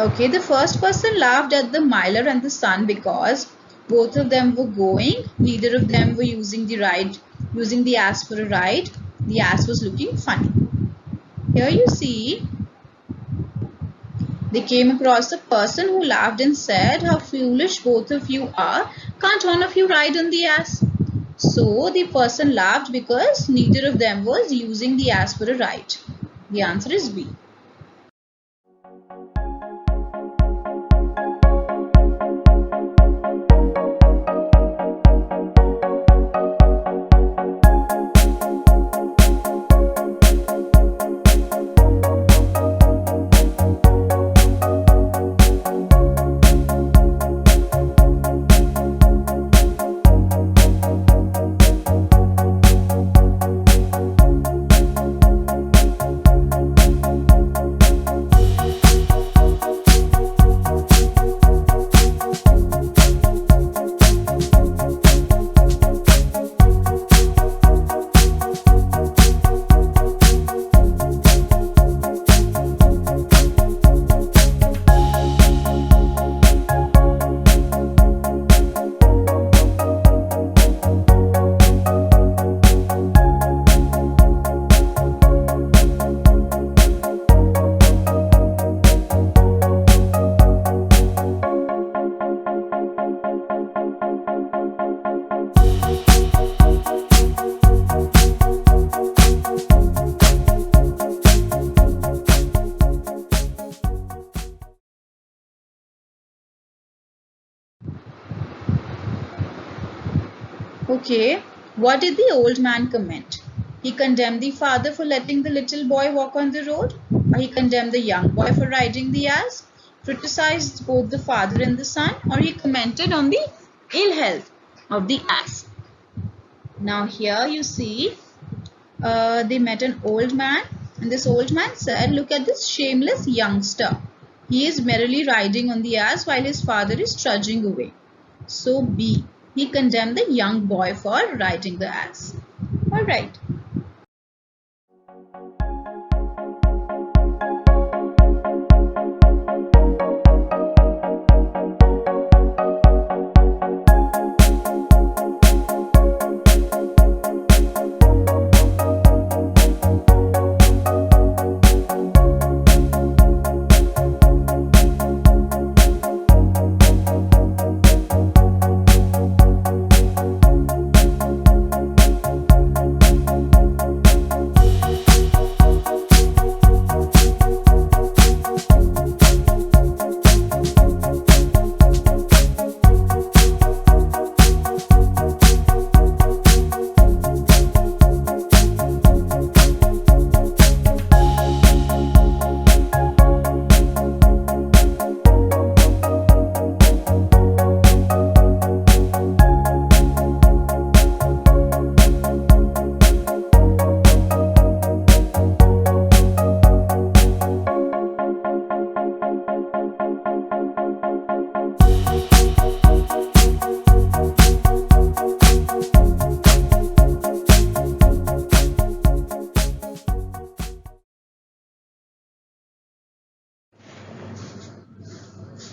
Okay, the first person laughed at the miller and the son because both of them were going. Neither of them were using the ass for a ride. The ass was looking funny. Here you see, they came across a person who laughed and said, "How foolish both of you are. Can't one of you ride on the ass?" So the person laughed because neither of them was using the ass for a ride. The answer is B. Okay, what did the old man comment? He condemned the father for letting the little boy walk on the road, or he condemned the young boy for riding the ass, criticized both the father and the son, or he commented on the ill health of the ass. Now here you see, they met an old man, and this old man said, "Look at this shameless youngster. He is merrily riding on the ass while his father is trudging away." So B. He condemned the young boy for riding the ass. Alright.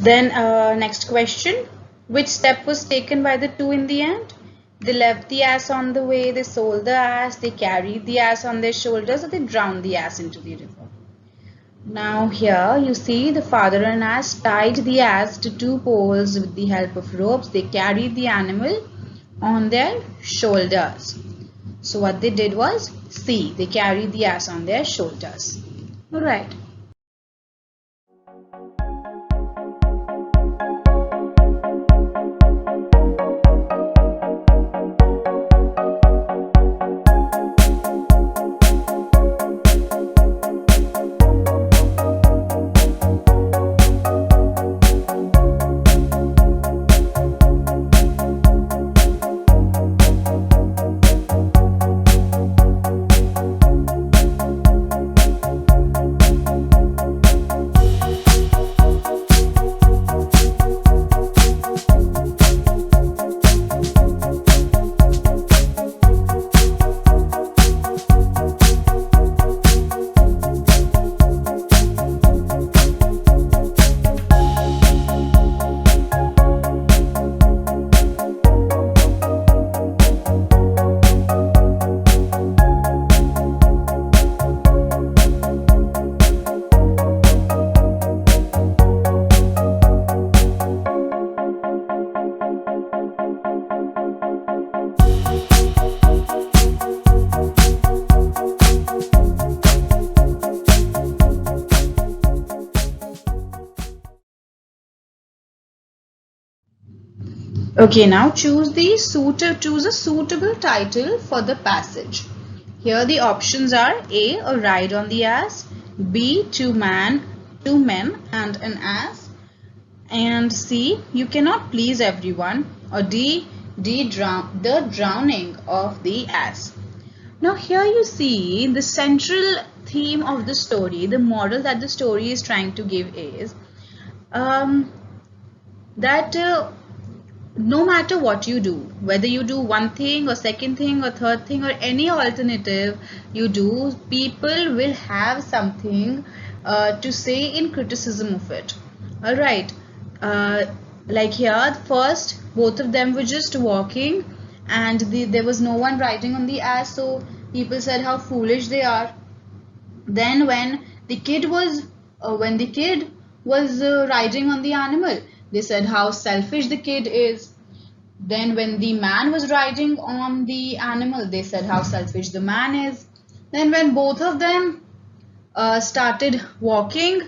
Then next question. Which step was taken by the two in the end? They left the ass on the way, they sold the ass, they carried the ass on their shoulders, or they drowned the ass into the river. Now here you see the father and ass tied the ass to two poles with the help of ropes. They carried the animal on their shoulders. So what they did was C. They carried the ass on their shoulders. Alright. Okay, now choose a suitable title for the passage. Here the options are A ride on the ass, B two men and an ass, and C you cannot please everyone, or D the drowning of the ass. Now here you see the central theme of the story, the moral that the story is trying to give is that no matter what you do, whether you do one thing or second thing or third thing or any alternative you do, people will have something to say in criticism of it. Alright, like here first both of them were just walking and there was no one riding on the ass, so people said how foolish they are. Then when the kid was riding on the animal, they said how selfish the kid is. Then when the man was riding on the animal, they said how selfish the man is. Then when both of them started walking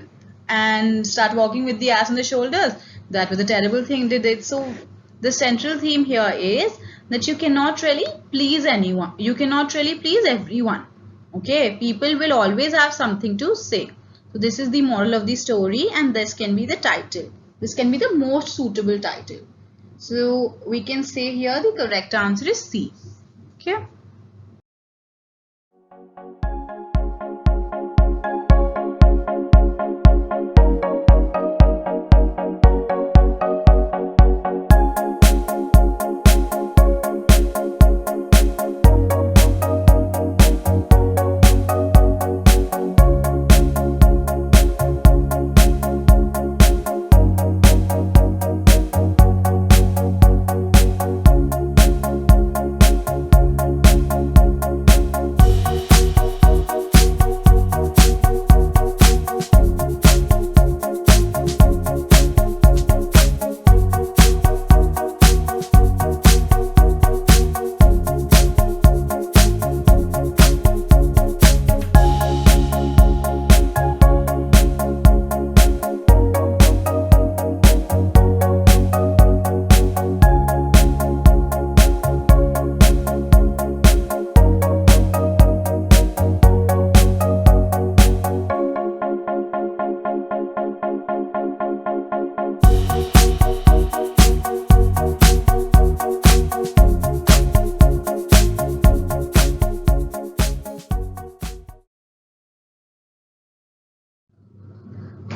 with the ass on their shoulders, that was a terrible thing they did. So the central theme here is that you cannot really please anyone. You cannot really please everyone. Okay, people will always have something to say. So this is the moral of the story, and this can be the title. This can be the most suitable title. So we can say here the correct answer is C. Okay.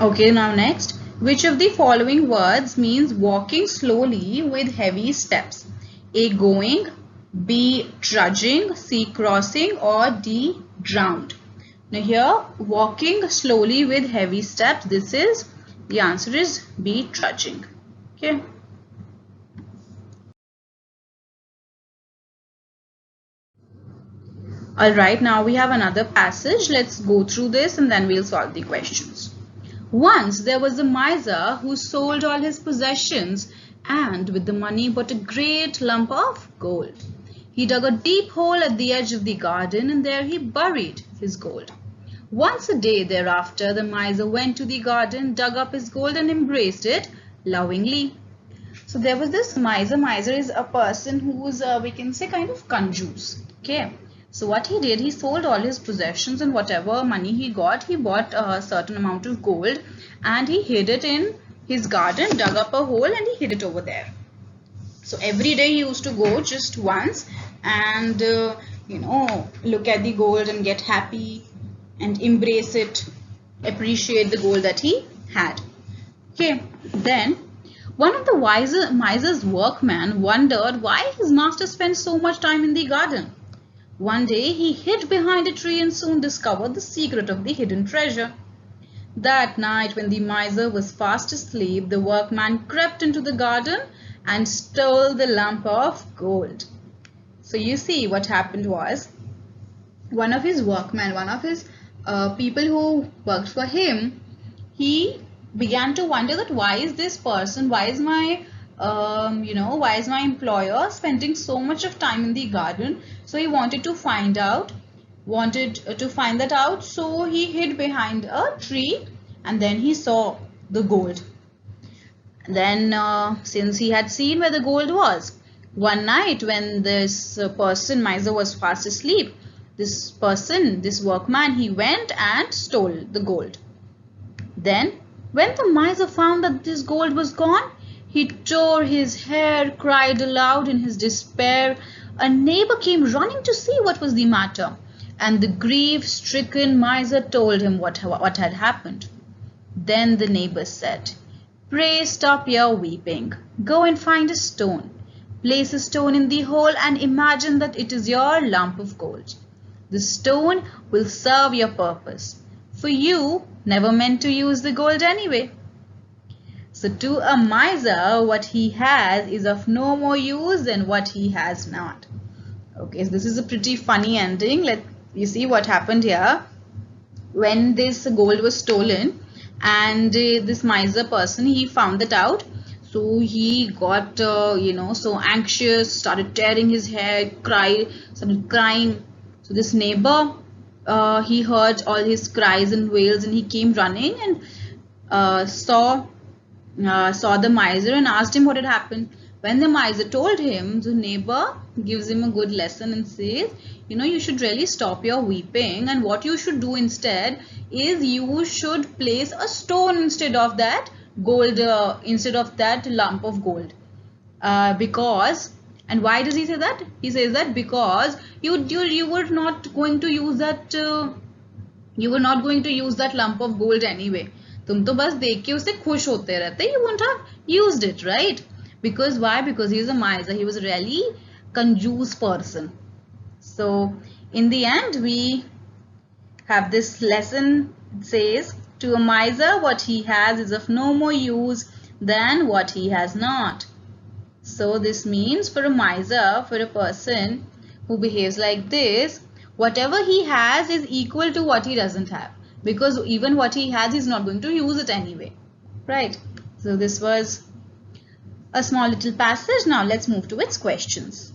Okay, now next, which of the following words means walking slowly with heavy steps? A going, B trudging, C crossing, or D drowned. Now here, walking slowly with heavy steps, the answer is B trudging. Okay. Alright, now we have another passage. Let's go through this and then we'll solve the questions. Once there was a miser who sold all his possessions and with the money bought a great lump of gold. He dug a deep hole at the edge of the garden and there he buried his gold. Once a day thereafter, the miser went to the garden, dug up his gold and embraced it lovingly. So there was this miser. Miser is a person who's, we can say, kind of conjures. Okay. So what he did, he sold all his possessions and whatever money he got, he bought a certain amount of gold and he hid it in his garden, dug up a hole and he hid it over there. So every day he used to go just once and, look at the gold and get happy and embrace it, appreciate the gold that he had. Okay, then one of the miser's workmen wondered why his master spent so much time in the garden. One day he hid behind a tree and soon discovered the secret of the hidden treasure. That night when the miser was fast asleep, the workman crept into the garden and stole the lump of gold. So you see what happened was, one of his workmen, one of his people who worked for him, he began to wonder that why is this person, why is my employer spending so much of time in the garden? So he wanted to find that out. So he hid behind a tree and then he saw the gold. Then since he had seen where the gold was, one night when this person, miser, was fast asleep, this workman, he went and stole the gold. Then when the miser found that this gold was gone, he tore his hair, cried aloud in his despair. A neighbor came running to see what was the matter, and the grief-stricken miser told him what had happened. Then the neighbor said, "Pray stop your weeping. Go and find a stone. Place a stone in the hole and imagine that it is your lump of gold. The stone will serve your purpose, for you never meant to use the gold anyway." So to a miser, what he has is of no more use than what he has not. Okay, so this is a pretty funny ending. You see what happened here. When this gold was stolen and this miser person, he found that out. So he got, so anxious, started tearing his hair, started crying. So this neighbor, he heard all his cries and wails, and he came running and saw the miser and asked him what had happened. When the miser told him, the neighbor gives him a good lesson and says, you should really stop your weeping, and what you should do instead is you should place a stone instead of that gold, instead of that lump of gold. Because, and why does he say that? He says that because you were not going to use that lump of gold anyway. तुम तो बस देख के उसे खुश होते रहते. You wouldn't have used it, right? Because why? Because he is a miser. He was a really conjuice person. So in the end, we have this lesson. It says, to a miser, what he has is of no more use than what he has not. So this means for a miser, for a person who behaves like this, whatever he has is equal to what he doesn't have. Because even what he has, he's not going to use it anyway. Right? So this was a small little passage. Now let's move to its questions.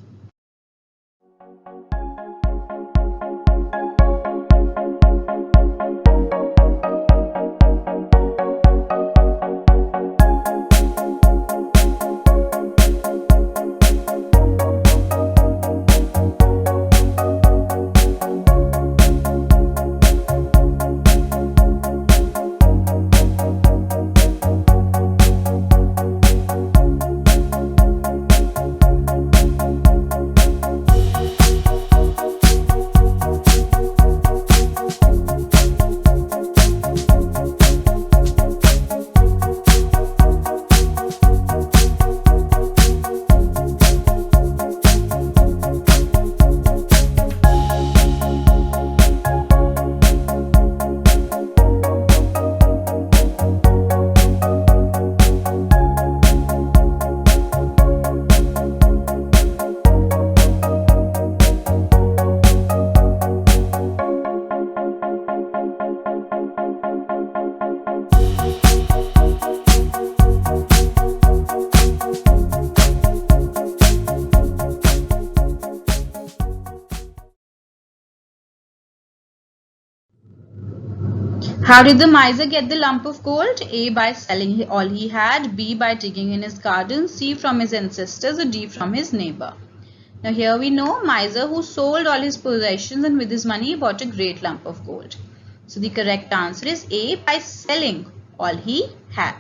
How did the miser get the lump of gold? A. By selling all he had. B. By digging in his garden. C. From his ancestors. Or D. From his neighbor. Now here we know miser who sold all his possessions and with his money bought a great lump of gold. So the correct answer is A. By selling all he had.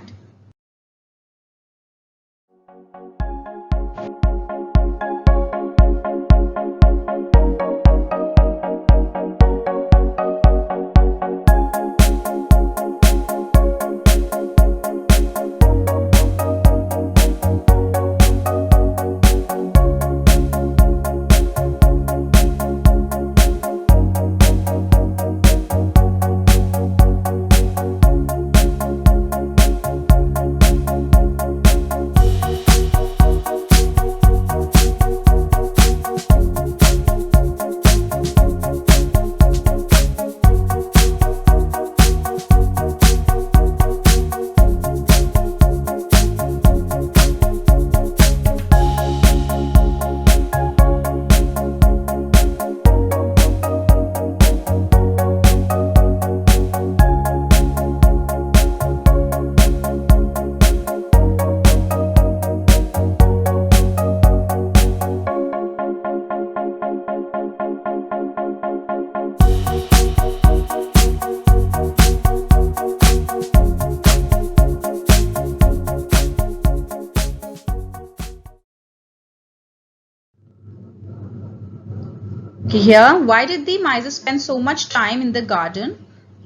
Here, why did the miser spend so much time in the garden?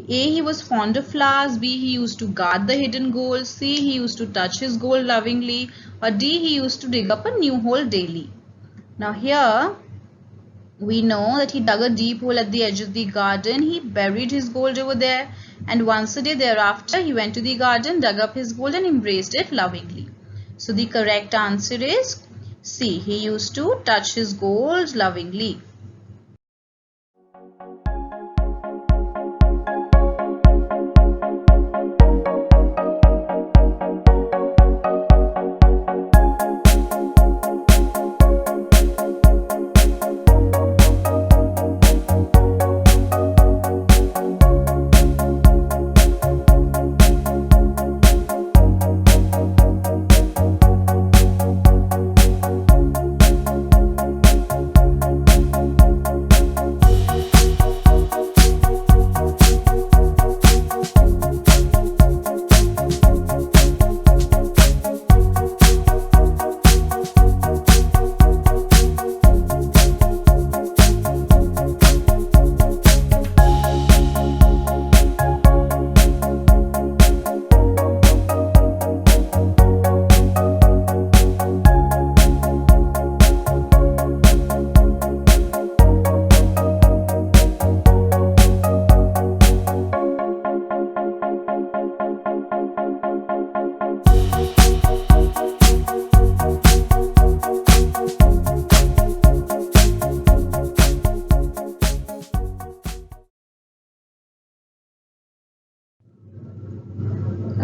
A. He was fond of flowers. B. He used to guard the hidden gold. C. He used to touch his gold lovingly. Or D. He used to dig up a new hole daily. Now here, we know that he dug a deep hole at the edge of the garden. He buried his gold over there. And once a day thereafter, he went to the garden, dug up his gold and embraced it lovingly. So the correct answer is C. He used to touch his gold lovingly.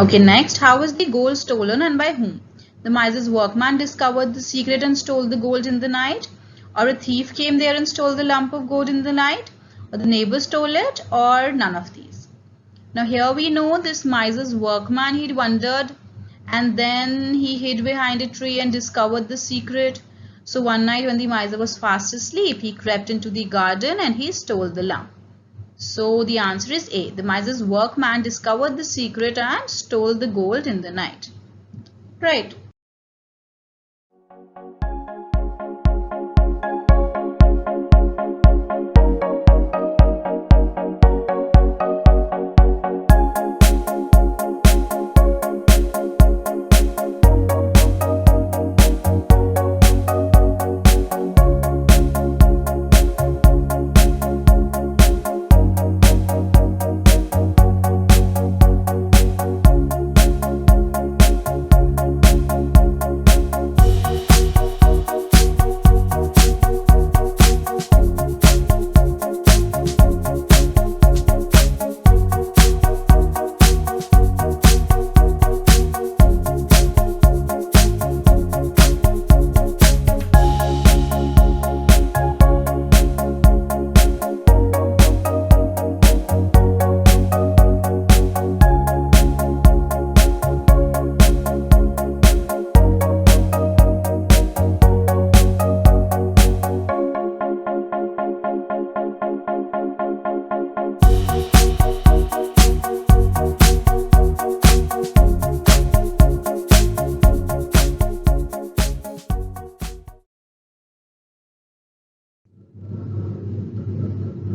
Okay, next, how was the gold stolen and by whom? The miser's workman discovered the secret and stole the gold in the night, or a thief came there and stole the lump of gold in the night, or the neighbor stole it, or none of these. Now here we know this miser's workman, he'd wondered and then he hid behind a tree and discovered the secret. So one night when the miser was fast asleep, he crept into the garden and he stole the lump. So the answer is A. The miser's workman discovered the secret and stole the gold in the night. Right.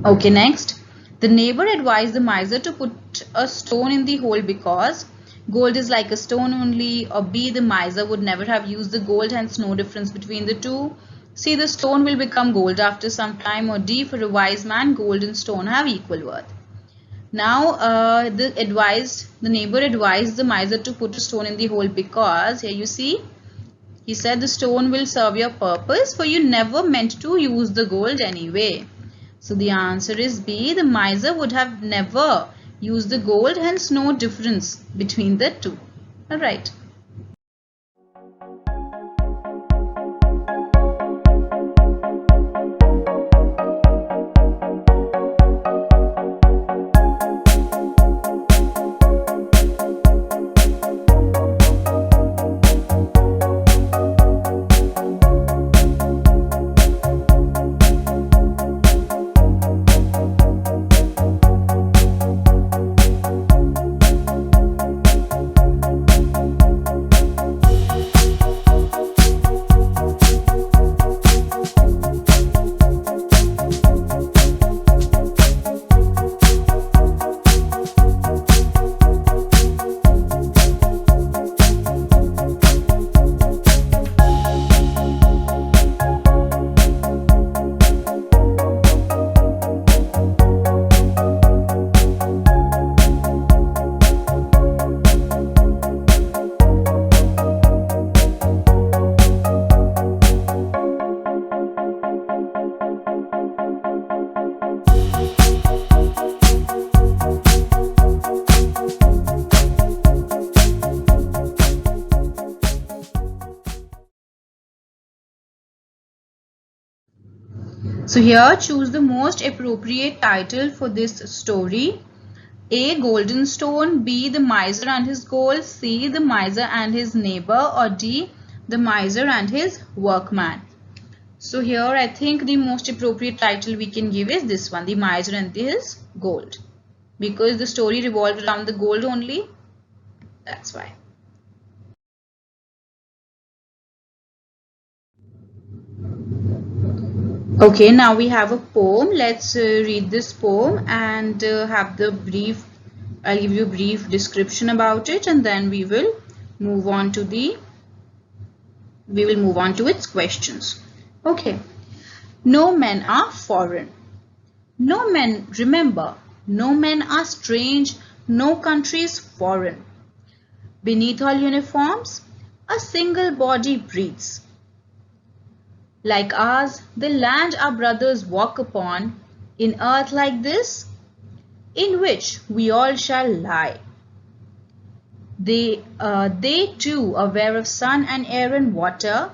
Okay, next. The neighbor advised the miser to put a stone in the hole because gold is like a stone only, or B, the miser would never have used the gold, hence no difference between the two. C, the stone will become gold after some time, or D, for a wise man, gold and stone have equal worth. Now, the neighbor advised the miser to put a stone in the hole because, here you see, he said the stone will serve your purpose, for you never meant to use the gold anyway. So the answer is B. The miser would have never used the gold, hence no difference between the two. Alright. So here choose the most appropriate title for this story. A. Golden stone. B. The miser and his gold. C. The miser and his neighbor. Or D. The miser and his workman. So here I think the most appropriate title we can give is this one, the miser and his gold. Because the story revolved around the gold only. That's why. Okay, now we have a poem. Let's read this poem and have the brief. I'll give you a brief description about it, and then we will move on to its questions. Okay. No men are foreign. No men, remember, no men are strange. No country is foreign. Beneath all uniforms, a single body breathes. Like ours, the land our brothers walk upon, in earth like this, in which we all shall lie. They too, aware of sun and air and water,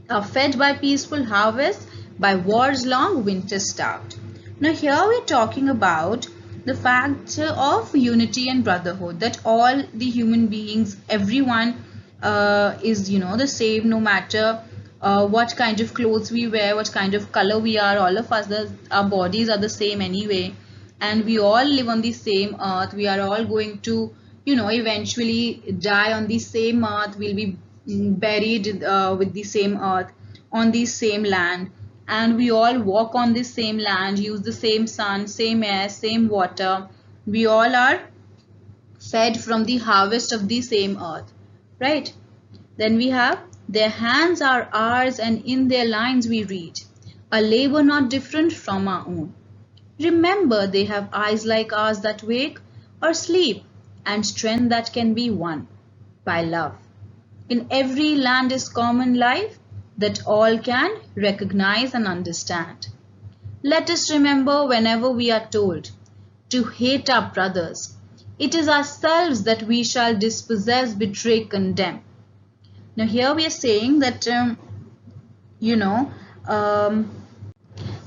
are fed by peaceful harvests, by war's long winter starved. Now here we're talking about the fact of unity and brotherhood, that all the human beings, everyone is, the same, no matter what kind of clothes we wear, what kind of color we are. All of us, our bodies are the same anyway, and we all live on the same earth. We are all going to, eventually die on the same earth. We'll be buried with the same earth, on the same land, and we all walk on the same land, use the same sun, same air, same water. We all are fed from the harvest of the same earth, right? Then we have, their hands are ours, and in their lines we read, a labor not different from our own. Remember, they have eyes like ours that wake or sleep, and strength that can be won by love. In every land is common life that all can recognize and understand. Let us remember whenever we are told to hate our brothers, it is ourselves that we shall dispossess, betray, condemn. Now here we are saying that,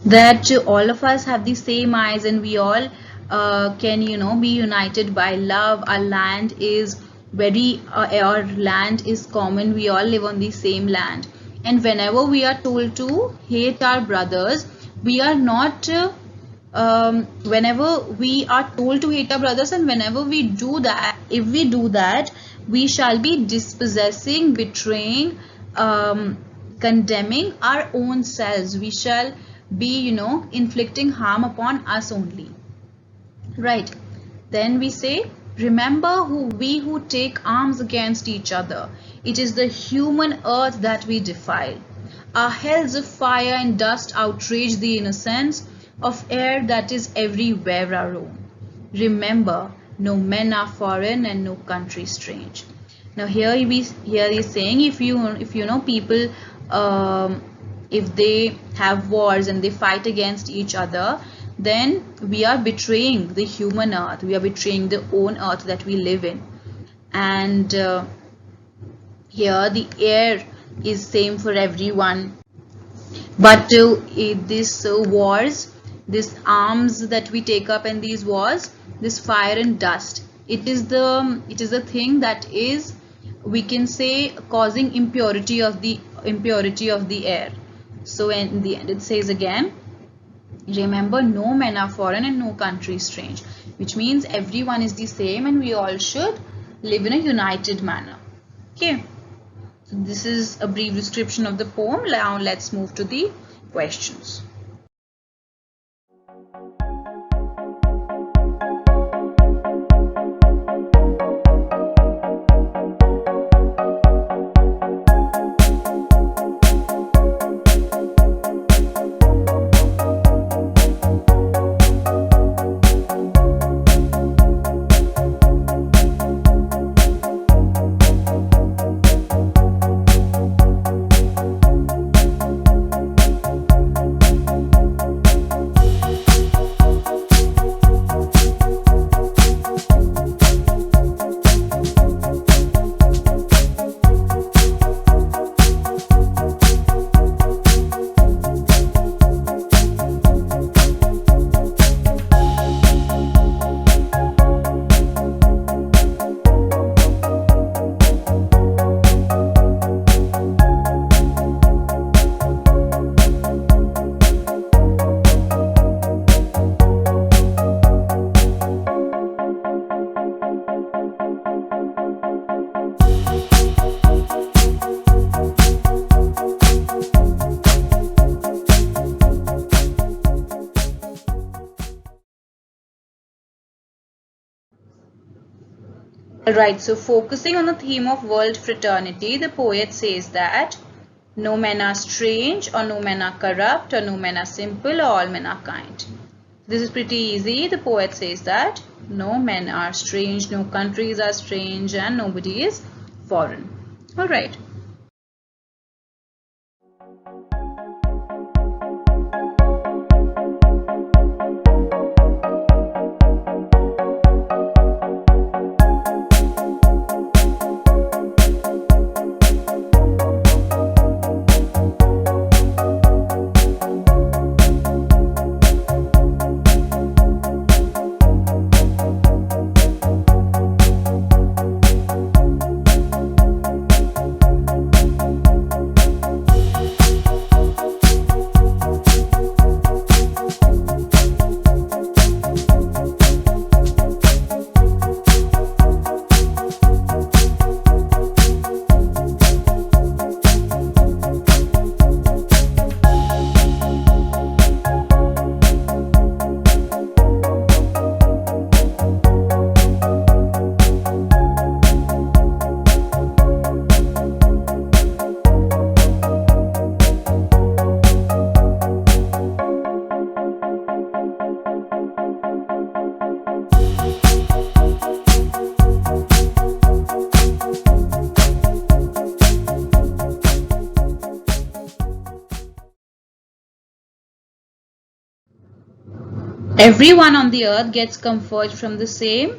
that all of us have the same eyes, and we all can, be united by love. Our land is our land is common. We all live on the same land. And whenever we are told to hate our brothers, we are not, whenever we are told to hate our brothers, and whenever we do that, if we do that, we shall be dispossessing, betraying, condemning our own selves. We shall be, inflicting harm upon us only. Right. Then we say, remember we who take arms against each other. It is the human earth that we defile. Our hells of fire and dust outrage the innocence of air that is everywhere our own. Remember, no men are foreign and no country strange. Now here he's saying, if people, if they have wars and they fight against each other, then we are betraying the human earth. We are betraying the own earth that we live in. And here the air is same for everyone. But these wars, these arms that we take up in these wars, this fire and dust, it is the thing that is, we can say, causing impurity of the air. So in the end it says again, remember, no men are foreign and no country strange, which means everyone is the same and we all should live in a united manner. Okay, so this is a brief description of the poem. Now let's move to the questions. Alright, so focusing on the theme of world fraternity, the poet says that no men are strange, or no men are corrupt, or no men are simple, or all men are kind. This is pretty easy. The poet says that no men are strange, no countries are strange, and nobody is foreign. Alright. Everyone on the earth gets comfort from the same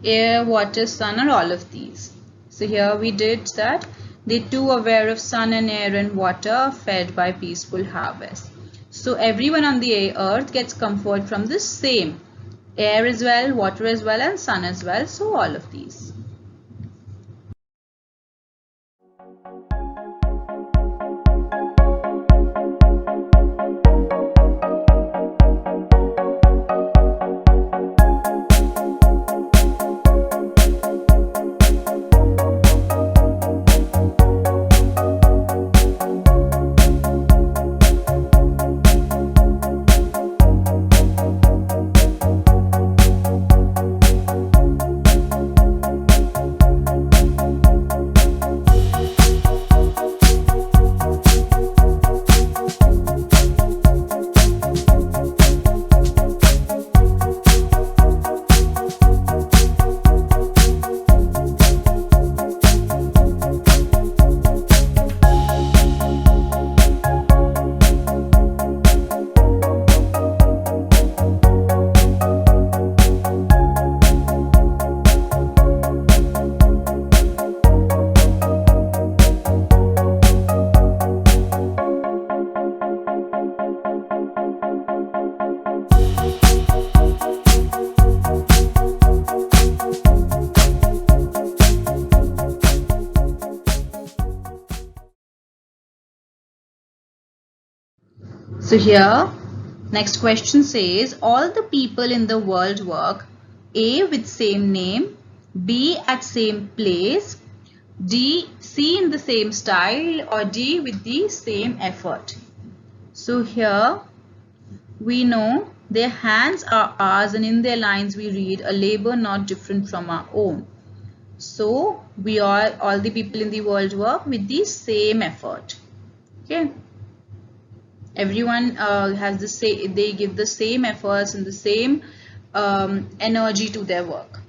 air, water, sun, or all of these. So here we did that. They too are aware of sun and air and water, fed by peaceful harvest. So everyone on the earth gets comfort from the same air as well, water as well, and sun as well. So all of these. So here, next question says, all the people in the world work A with same name, B at same place, C in the same style, or D with the same effort. So here we know their hands are ours, and in their lines we read a labor not different from our own. So we all the people in the world work with the same effort. Okay. Everyone has the same, they give the same efforts and the same energy to their work.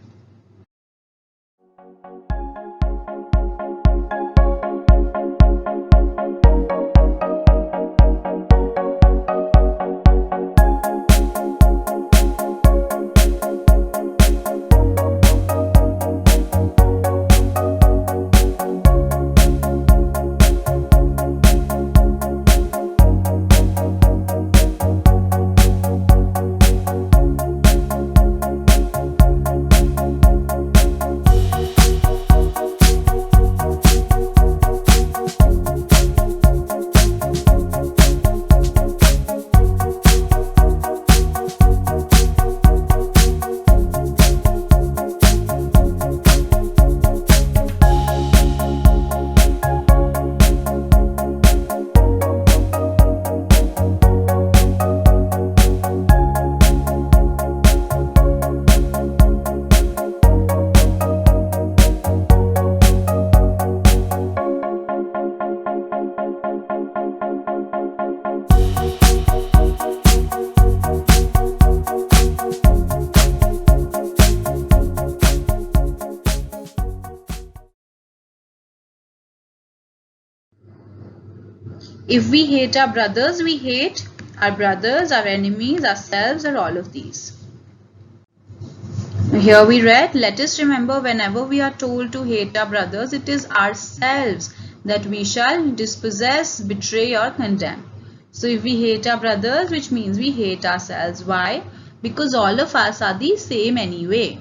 If we hate our brothers, we hate our brothers, our enemies, ourselves, or all of these. Here we read, let us remember whenever we are told to hate our brothers, it is ourselves that we shall dispossess, betray, or condemn. So if we hate our brothers, which means we hate ourselves. Why? Because all of us are the same anyway.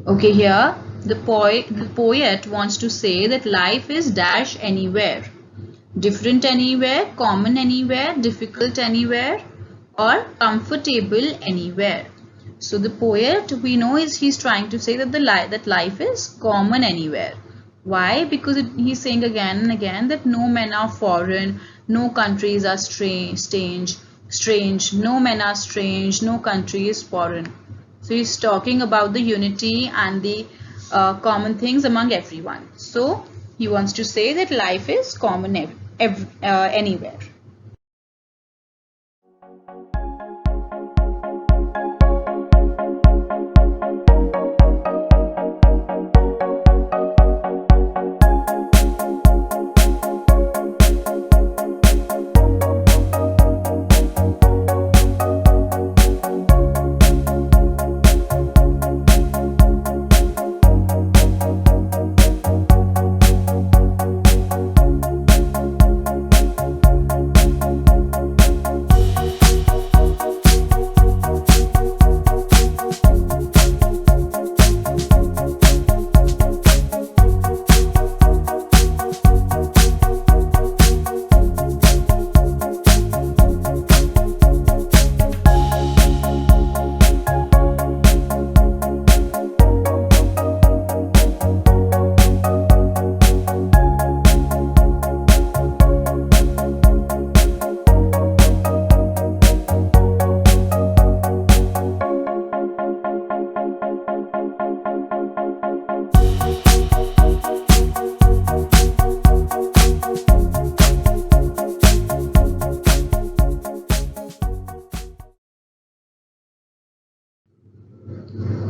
Okay, here the poet wants to say that life is dash anywhere. Different anywhere, common anywhere, difficult anywhere, or comfortable anywhere. So the poet, we know, he's trying to say that that life is common anywhere. Why? Because he's saying again and again that no men are foreign, no countries are strange, no men are strange, no country is foreign. So he's talking about the unity and the common things among everyone. So he wants to say that life is common anywhere.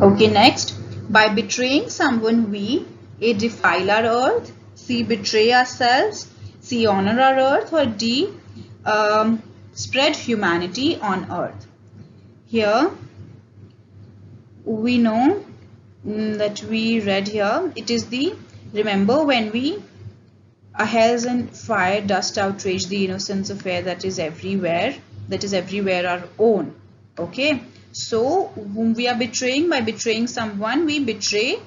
Okay, next, by betraying someone we A. defile our earth, C. betray ourselves, C. honor our earth, or D. spread humanity on earth. Here we know that we read here, it is the, remember when we hell and fire, dust outrage the innocence of air that is everywhere our own. Okay, so whom we are betraying? By betraying someone we betray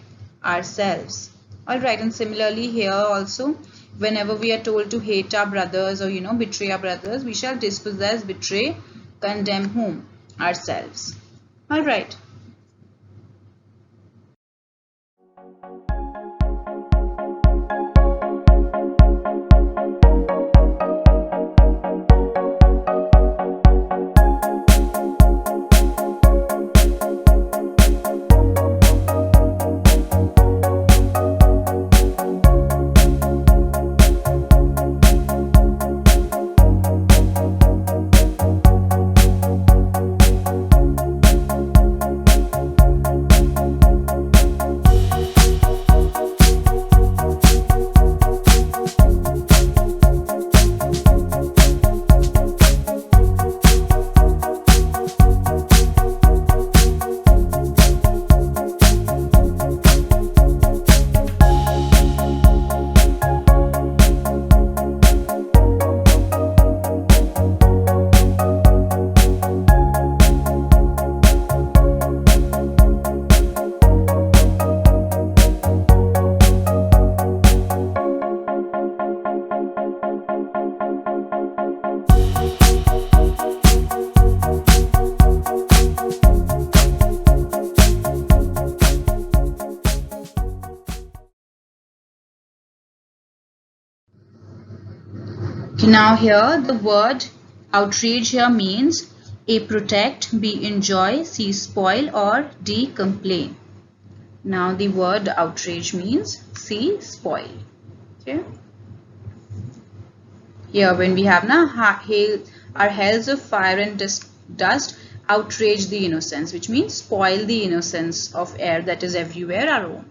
ourselves. Alright, and similarly here also, whenever we are told to hate our brothers or betray our brothers, we shall dispossess, betray, condemn whom? Ourselves. Alright. Now here the word outrage here means A. Protect, B. Enjoy, C. Spoil, or D. Complain. Now the word outrage means C. Spoil. Okay. Here when we have now hail, our hells of fire and dust outrage the innocence, which means spoil the innocence of air that is everywhere our own.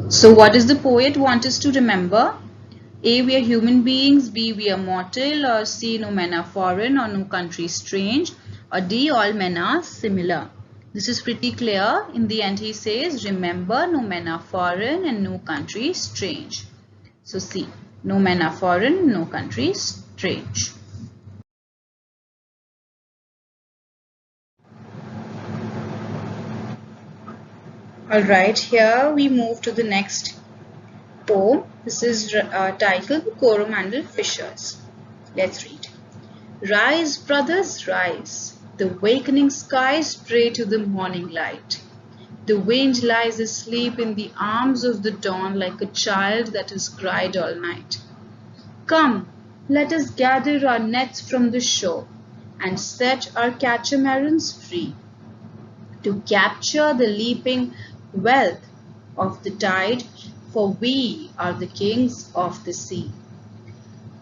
So what does the poet want us to remember? A. We are human beings. B. We are mortal. Or C. No men are foreign or no country strange. Or D. All men are similar. This is pretty clear. In the end he says, remember, no men are foreign and no country strange. So C. No men are foreign, no country strange. Alright, here we move to the next poem. This is titled Coromandel Fishers. Let's read. Rise, brothers, rise. The wakening skies pray to the morning light. The wind lies asleep in the arms of the dawn like a child that has cried all night. Come, let us gather our nets from the shore and set our catamarans free to capture the leaping wealth of the tide, for we are the kings of the sea.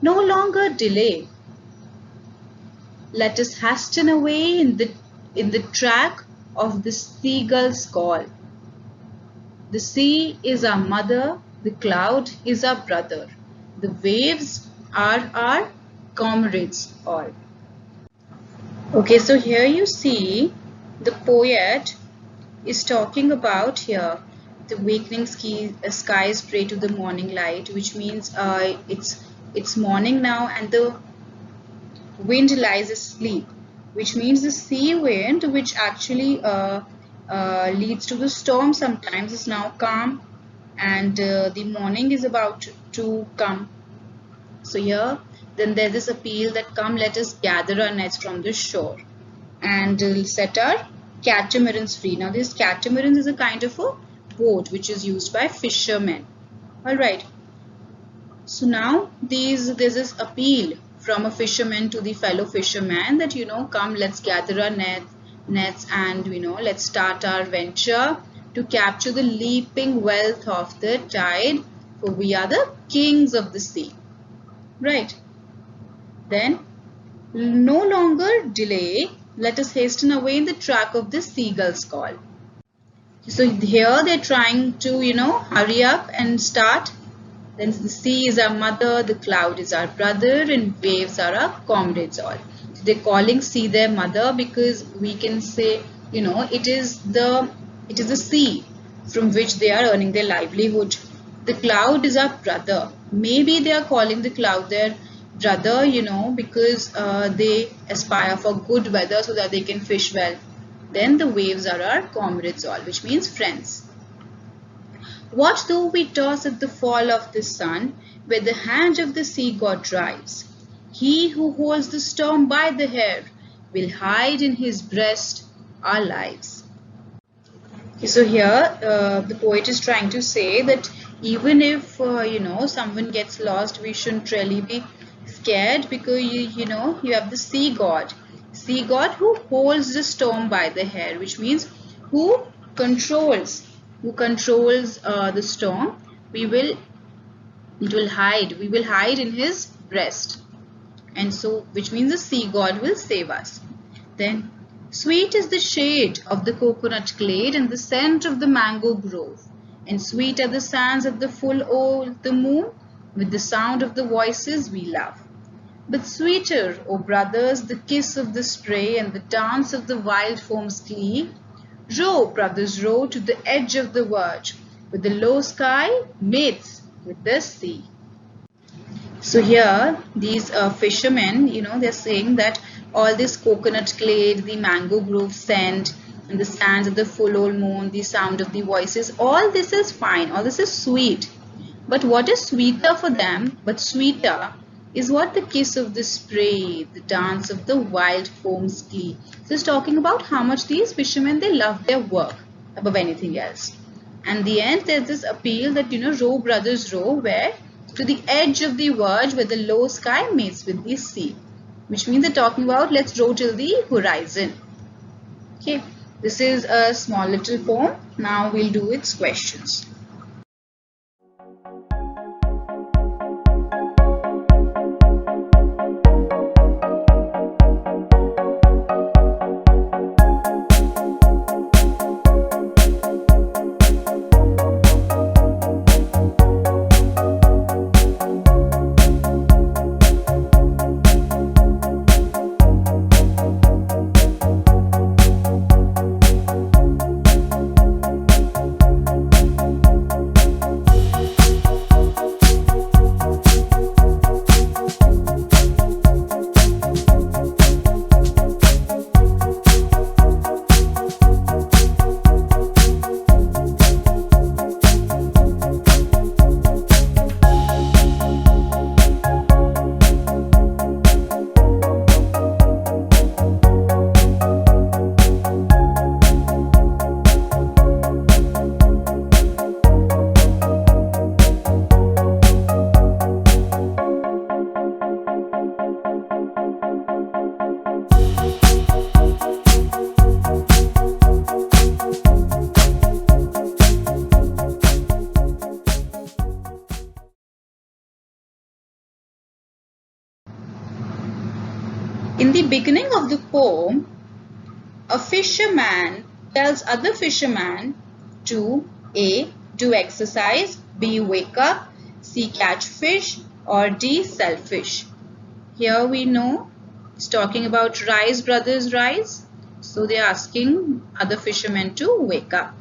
No longer delay. Let us hasten away in the track of the seagull's call. The sea is our mother, the cloud is our brother, the waves are our comrades all. Okay, so here you see the poet is talking about here the wakening skies pray to the morning light, which means it's morning now and the wind lies asleep, which means the sea wind, which actually leads to the storm sometimes, is now calm and the morning is about to come. So here then there's this appeal that come, let us gather our nets from the shore and set our catamarans free. Now this catamarans is a kind of a boat which is used by fishermen. Alright, so now there's this appeal from a fisherman to the fellow fisherman that, come, let's gather our nets and, let's start our venture to capture the leaping wealth of the tide, for we are the kings of the sea. Right. Then, no longer delay, let us hasten away in the track of the seagull's call. So here they're trying to, hurry up and start. Then the sea is our mother, the cloud is our brother, and waves are our comrades all. So they're calling sea their mother because we can say, it is the sea from which they are earning their livelihood. The cloud is our brother. Maybe they are calling the cloud their brother, because they aspire for good weather so that they can fish well. Then the waves are our comrades all, which means friends. What though we toss at the fall of the sun, where the hand of the sea god drives? He who holds the storm by the hair will hide in his breast our lives. So here the poet is trying to say that even if someone gets lost, we shouldn't really be scared, because you have the sea god who holds the storm by the hair, which means who controls the storm. We will hide in his breast, and so which means the sea god will save us. Then, sweet is the shade of the coconut glade and the scent of the mango grove, and sweet are the sands at the full o' the moon, with the sound of the voices we love. But sweeter, O brothers, the kiss of the spray and the dance of the wild foam's glee. Row, brothers, row to the edge of the verge, where the low sky mates with the sea. So here, these fishermen, they're saying that all this coconut glade, the mango grove scent, and the sands of the full old moon, the sound of the voices, all this is fine, all this is sweet. But what is sweeter for them, but sweeter, is what the kiss of the spray, the dance of the wild foam's glee. So it's talking about how much these fishermen, they love their work above anything else. And the end, there's this appeal that, row brothers row, where to the edge of the verge where the low sky meets with the sea, which means they're talking about let's row till the horizon. Okay, this is a small little poem. Now we'll do its questions. In the beginning of the poem, a fisherman tells other fishermen to A. do exercise, B. wake up, C. catch fish, or D. sell fish. Here we know it's talking about rise, brothers, rise. So they're asking other fishermen to wake up.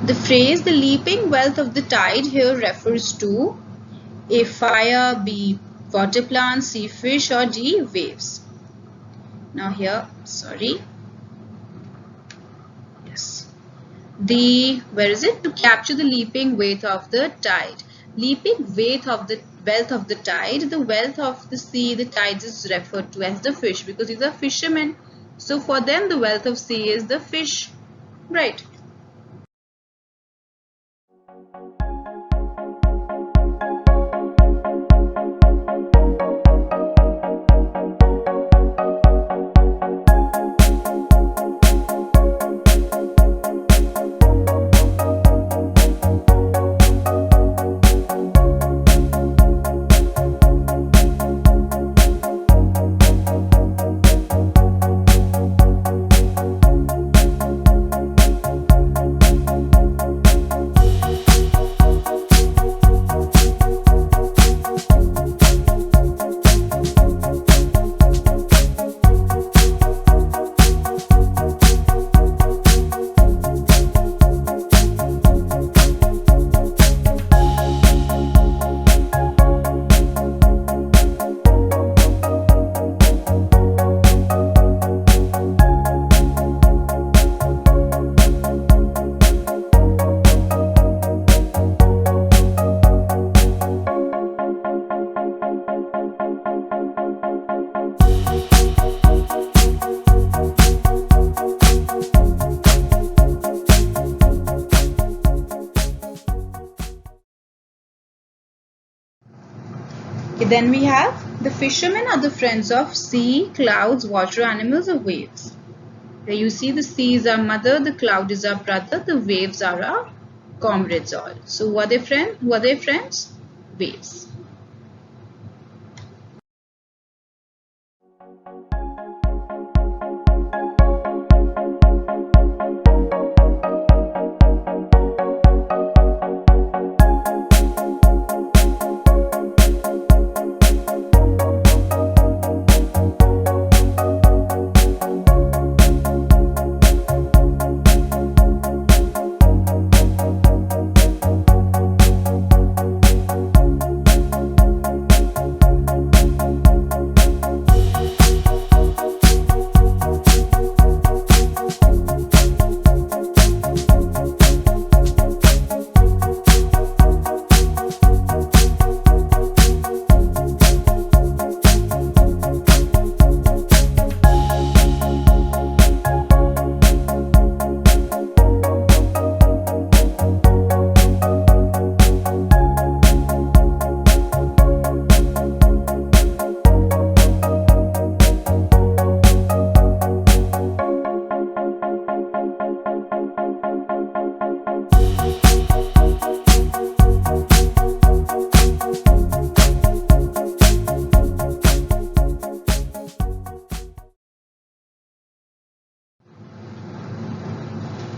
The phrase the leaping wealth of the tide here refers to A. fire, B. water plants, C. fish, or D. waves. Now here, where is it? To capture the leaping weight of the tide. Leaping weight of the wealth of the tide, the wealth of the sea, the tides is referred to as the fish because these are fishermen. So for them the wealth of sea is the fish, right? Okay, then we have the fishermen are the friends of sea, clouds, water animals, or waves. Here you see the sea is our mother, the cloud is our brother, the waves are our comrades all. So who are they friends? Who are they friends? Waves.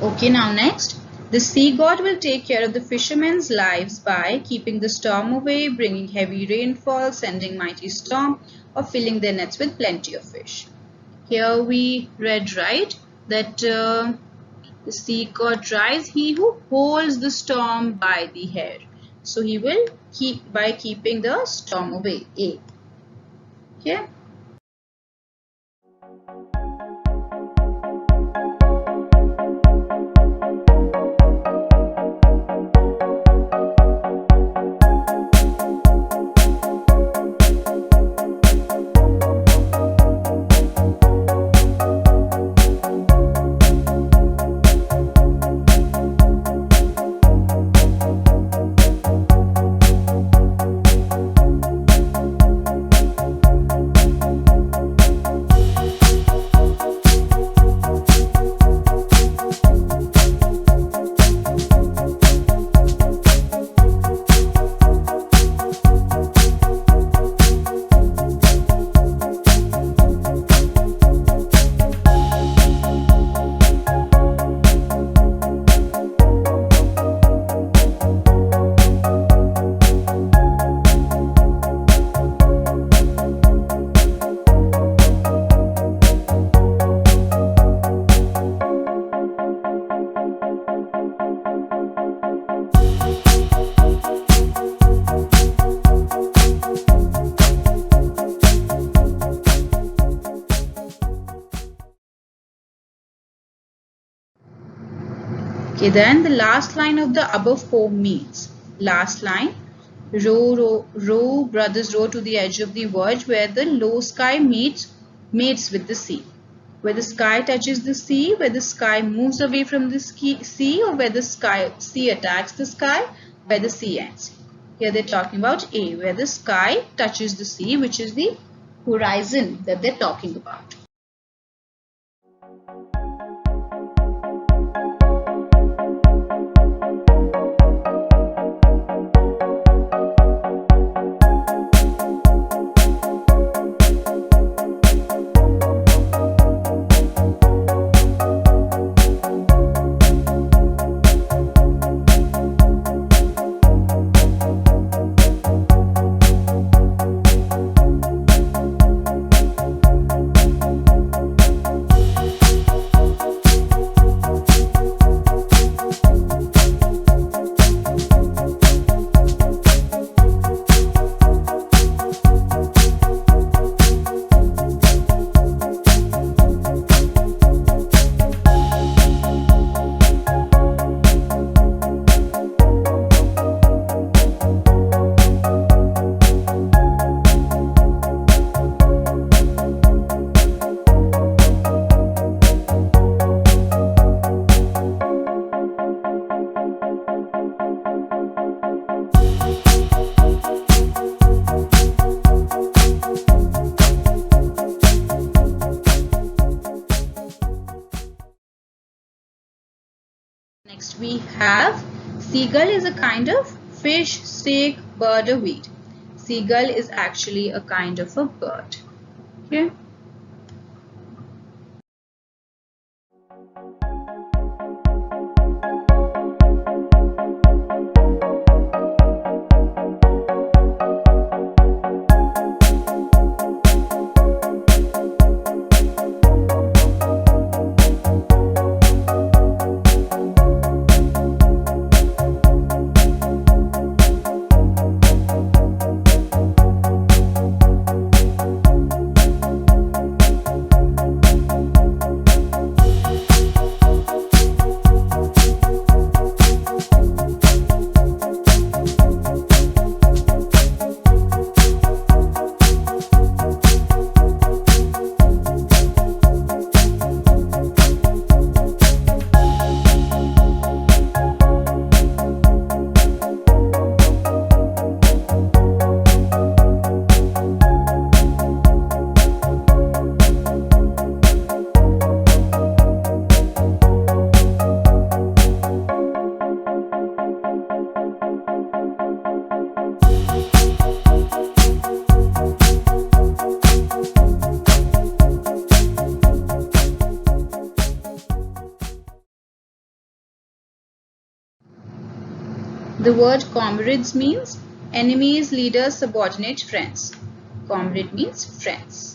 Okay, now next, the sea god will take care of the fishermen's lives by keeping the storm away, bringing heavy rainfall, sending mighty storm, or filling their nets with plenty of fish. Here we read right that the sea god drives he who holds the storm by the hair. So he will keep by keeping the storm away. A. Okay. Okay, then the last line of the above poem means, last line, Row, brothers row to the edge of the verge where the low sky mates with the sea. Where the sky touches the sea, where the sky moves away from the sea, or where the sea attacks the sky, where the sea ends. Here they're talking about A, where the sky touches the sea, which is the horizon that they're talking about. Next we have seagull is a kind of fish, snake, bird or weed. Seagull is actually a kind of a bird. Okay. The word comrades means enemies, leaders, subordinate, friends. Comrade means friends.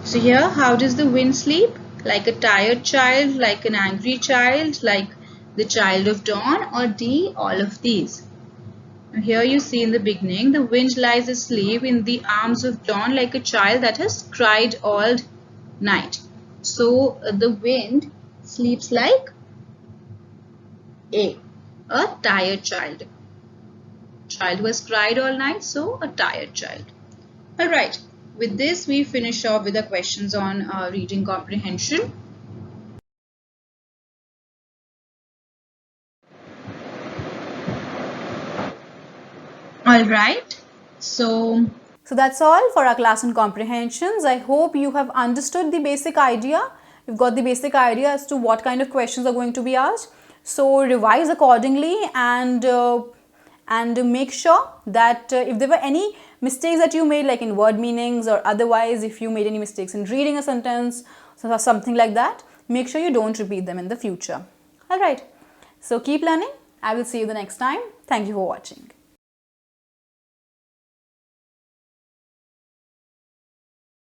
So here, how does the wind sleep? Like a tired child, like an angry child, like the child of dawn, or D, all of these? Now here you see in the beginning, the wind lies asleep in the arms of dawn like a child that has cried all night. So the wind Sleeps like A tired child. Child who has cried all night, so a tired child. Alright, with this we finish off with the questions on reading comprehension. Alright, so that's all for our class on comprehensions. I hope you have understood the basic idea. You've got the basic idea as to what kind of questions are going to be asked. So revise accordingly and make sure that if there were any mistakes that you made, like in word meanings or otherwise, if you made any mistakes in reading a sentence or something like that, make sure you don't repeat them in the future. Alright, so keep learning. I will see you the next time. Thank you for watching.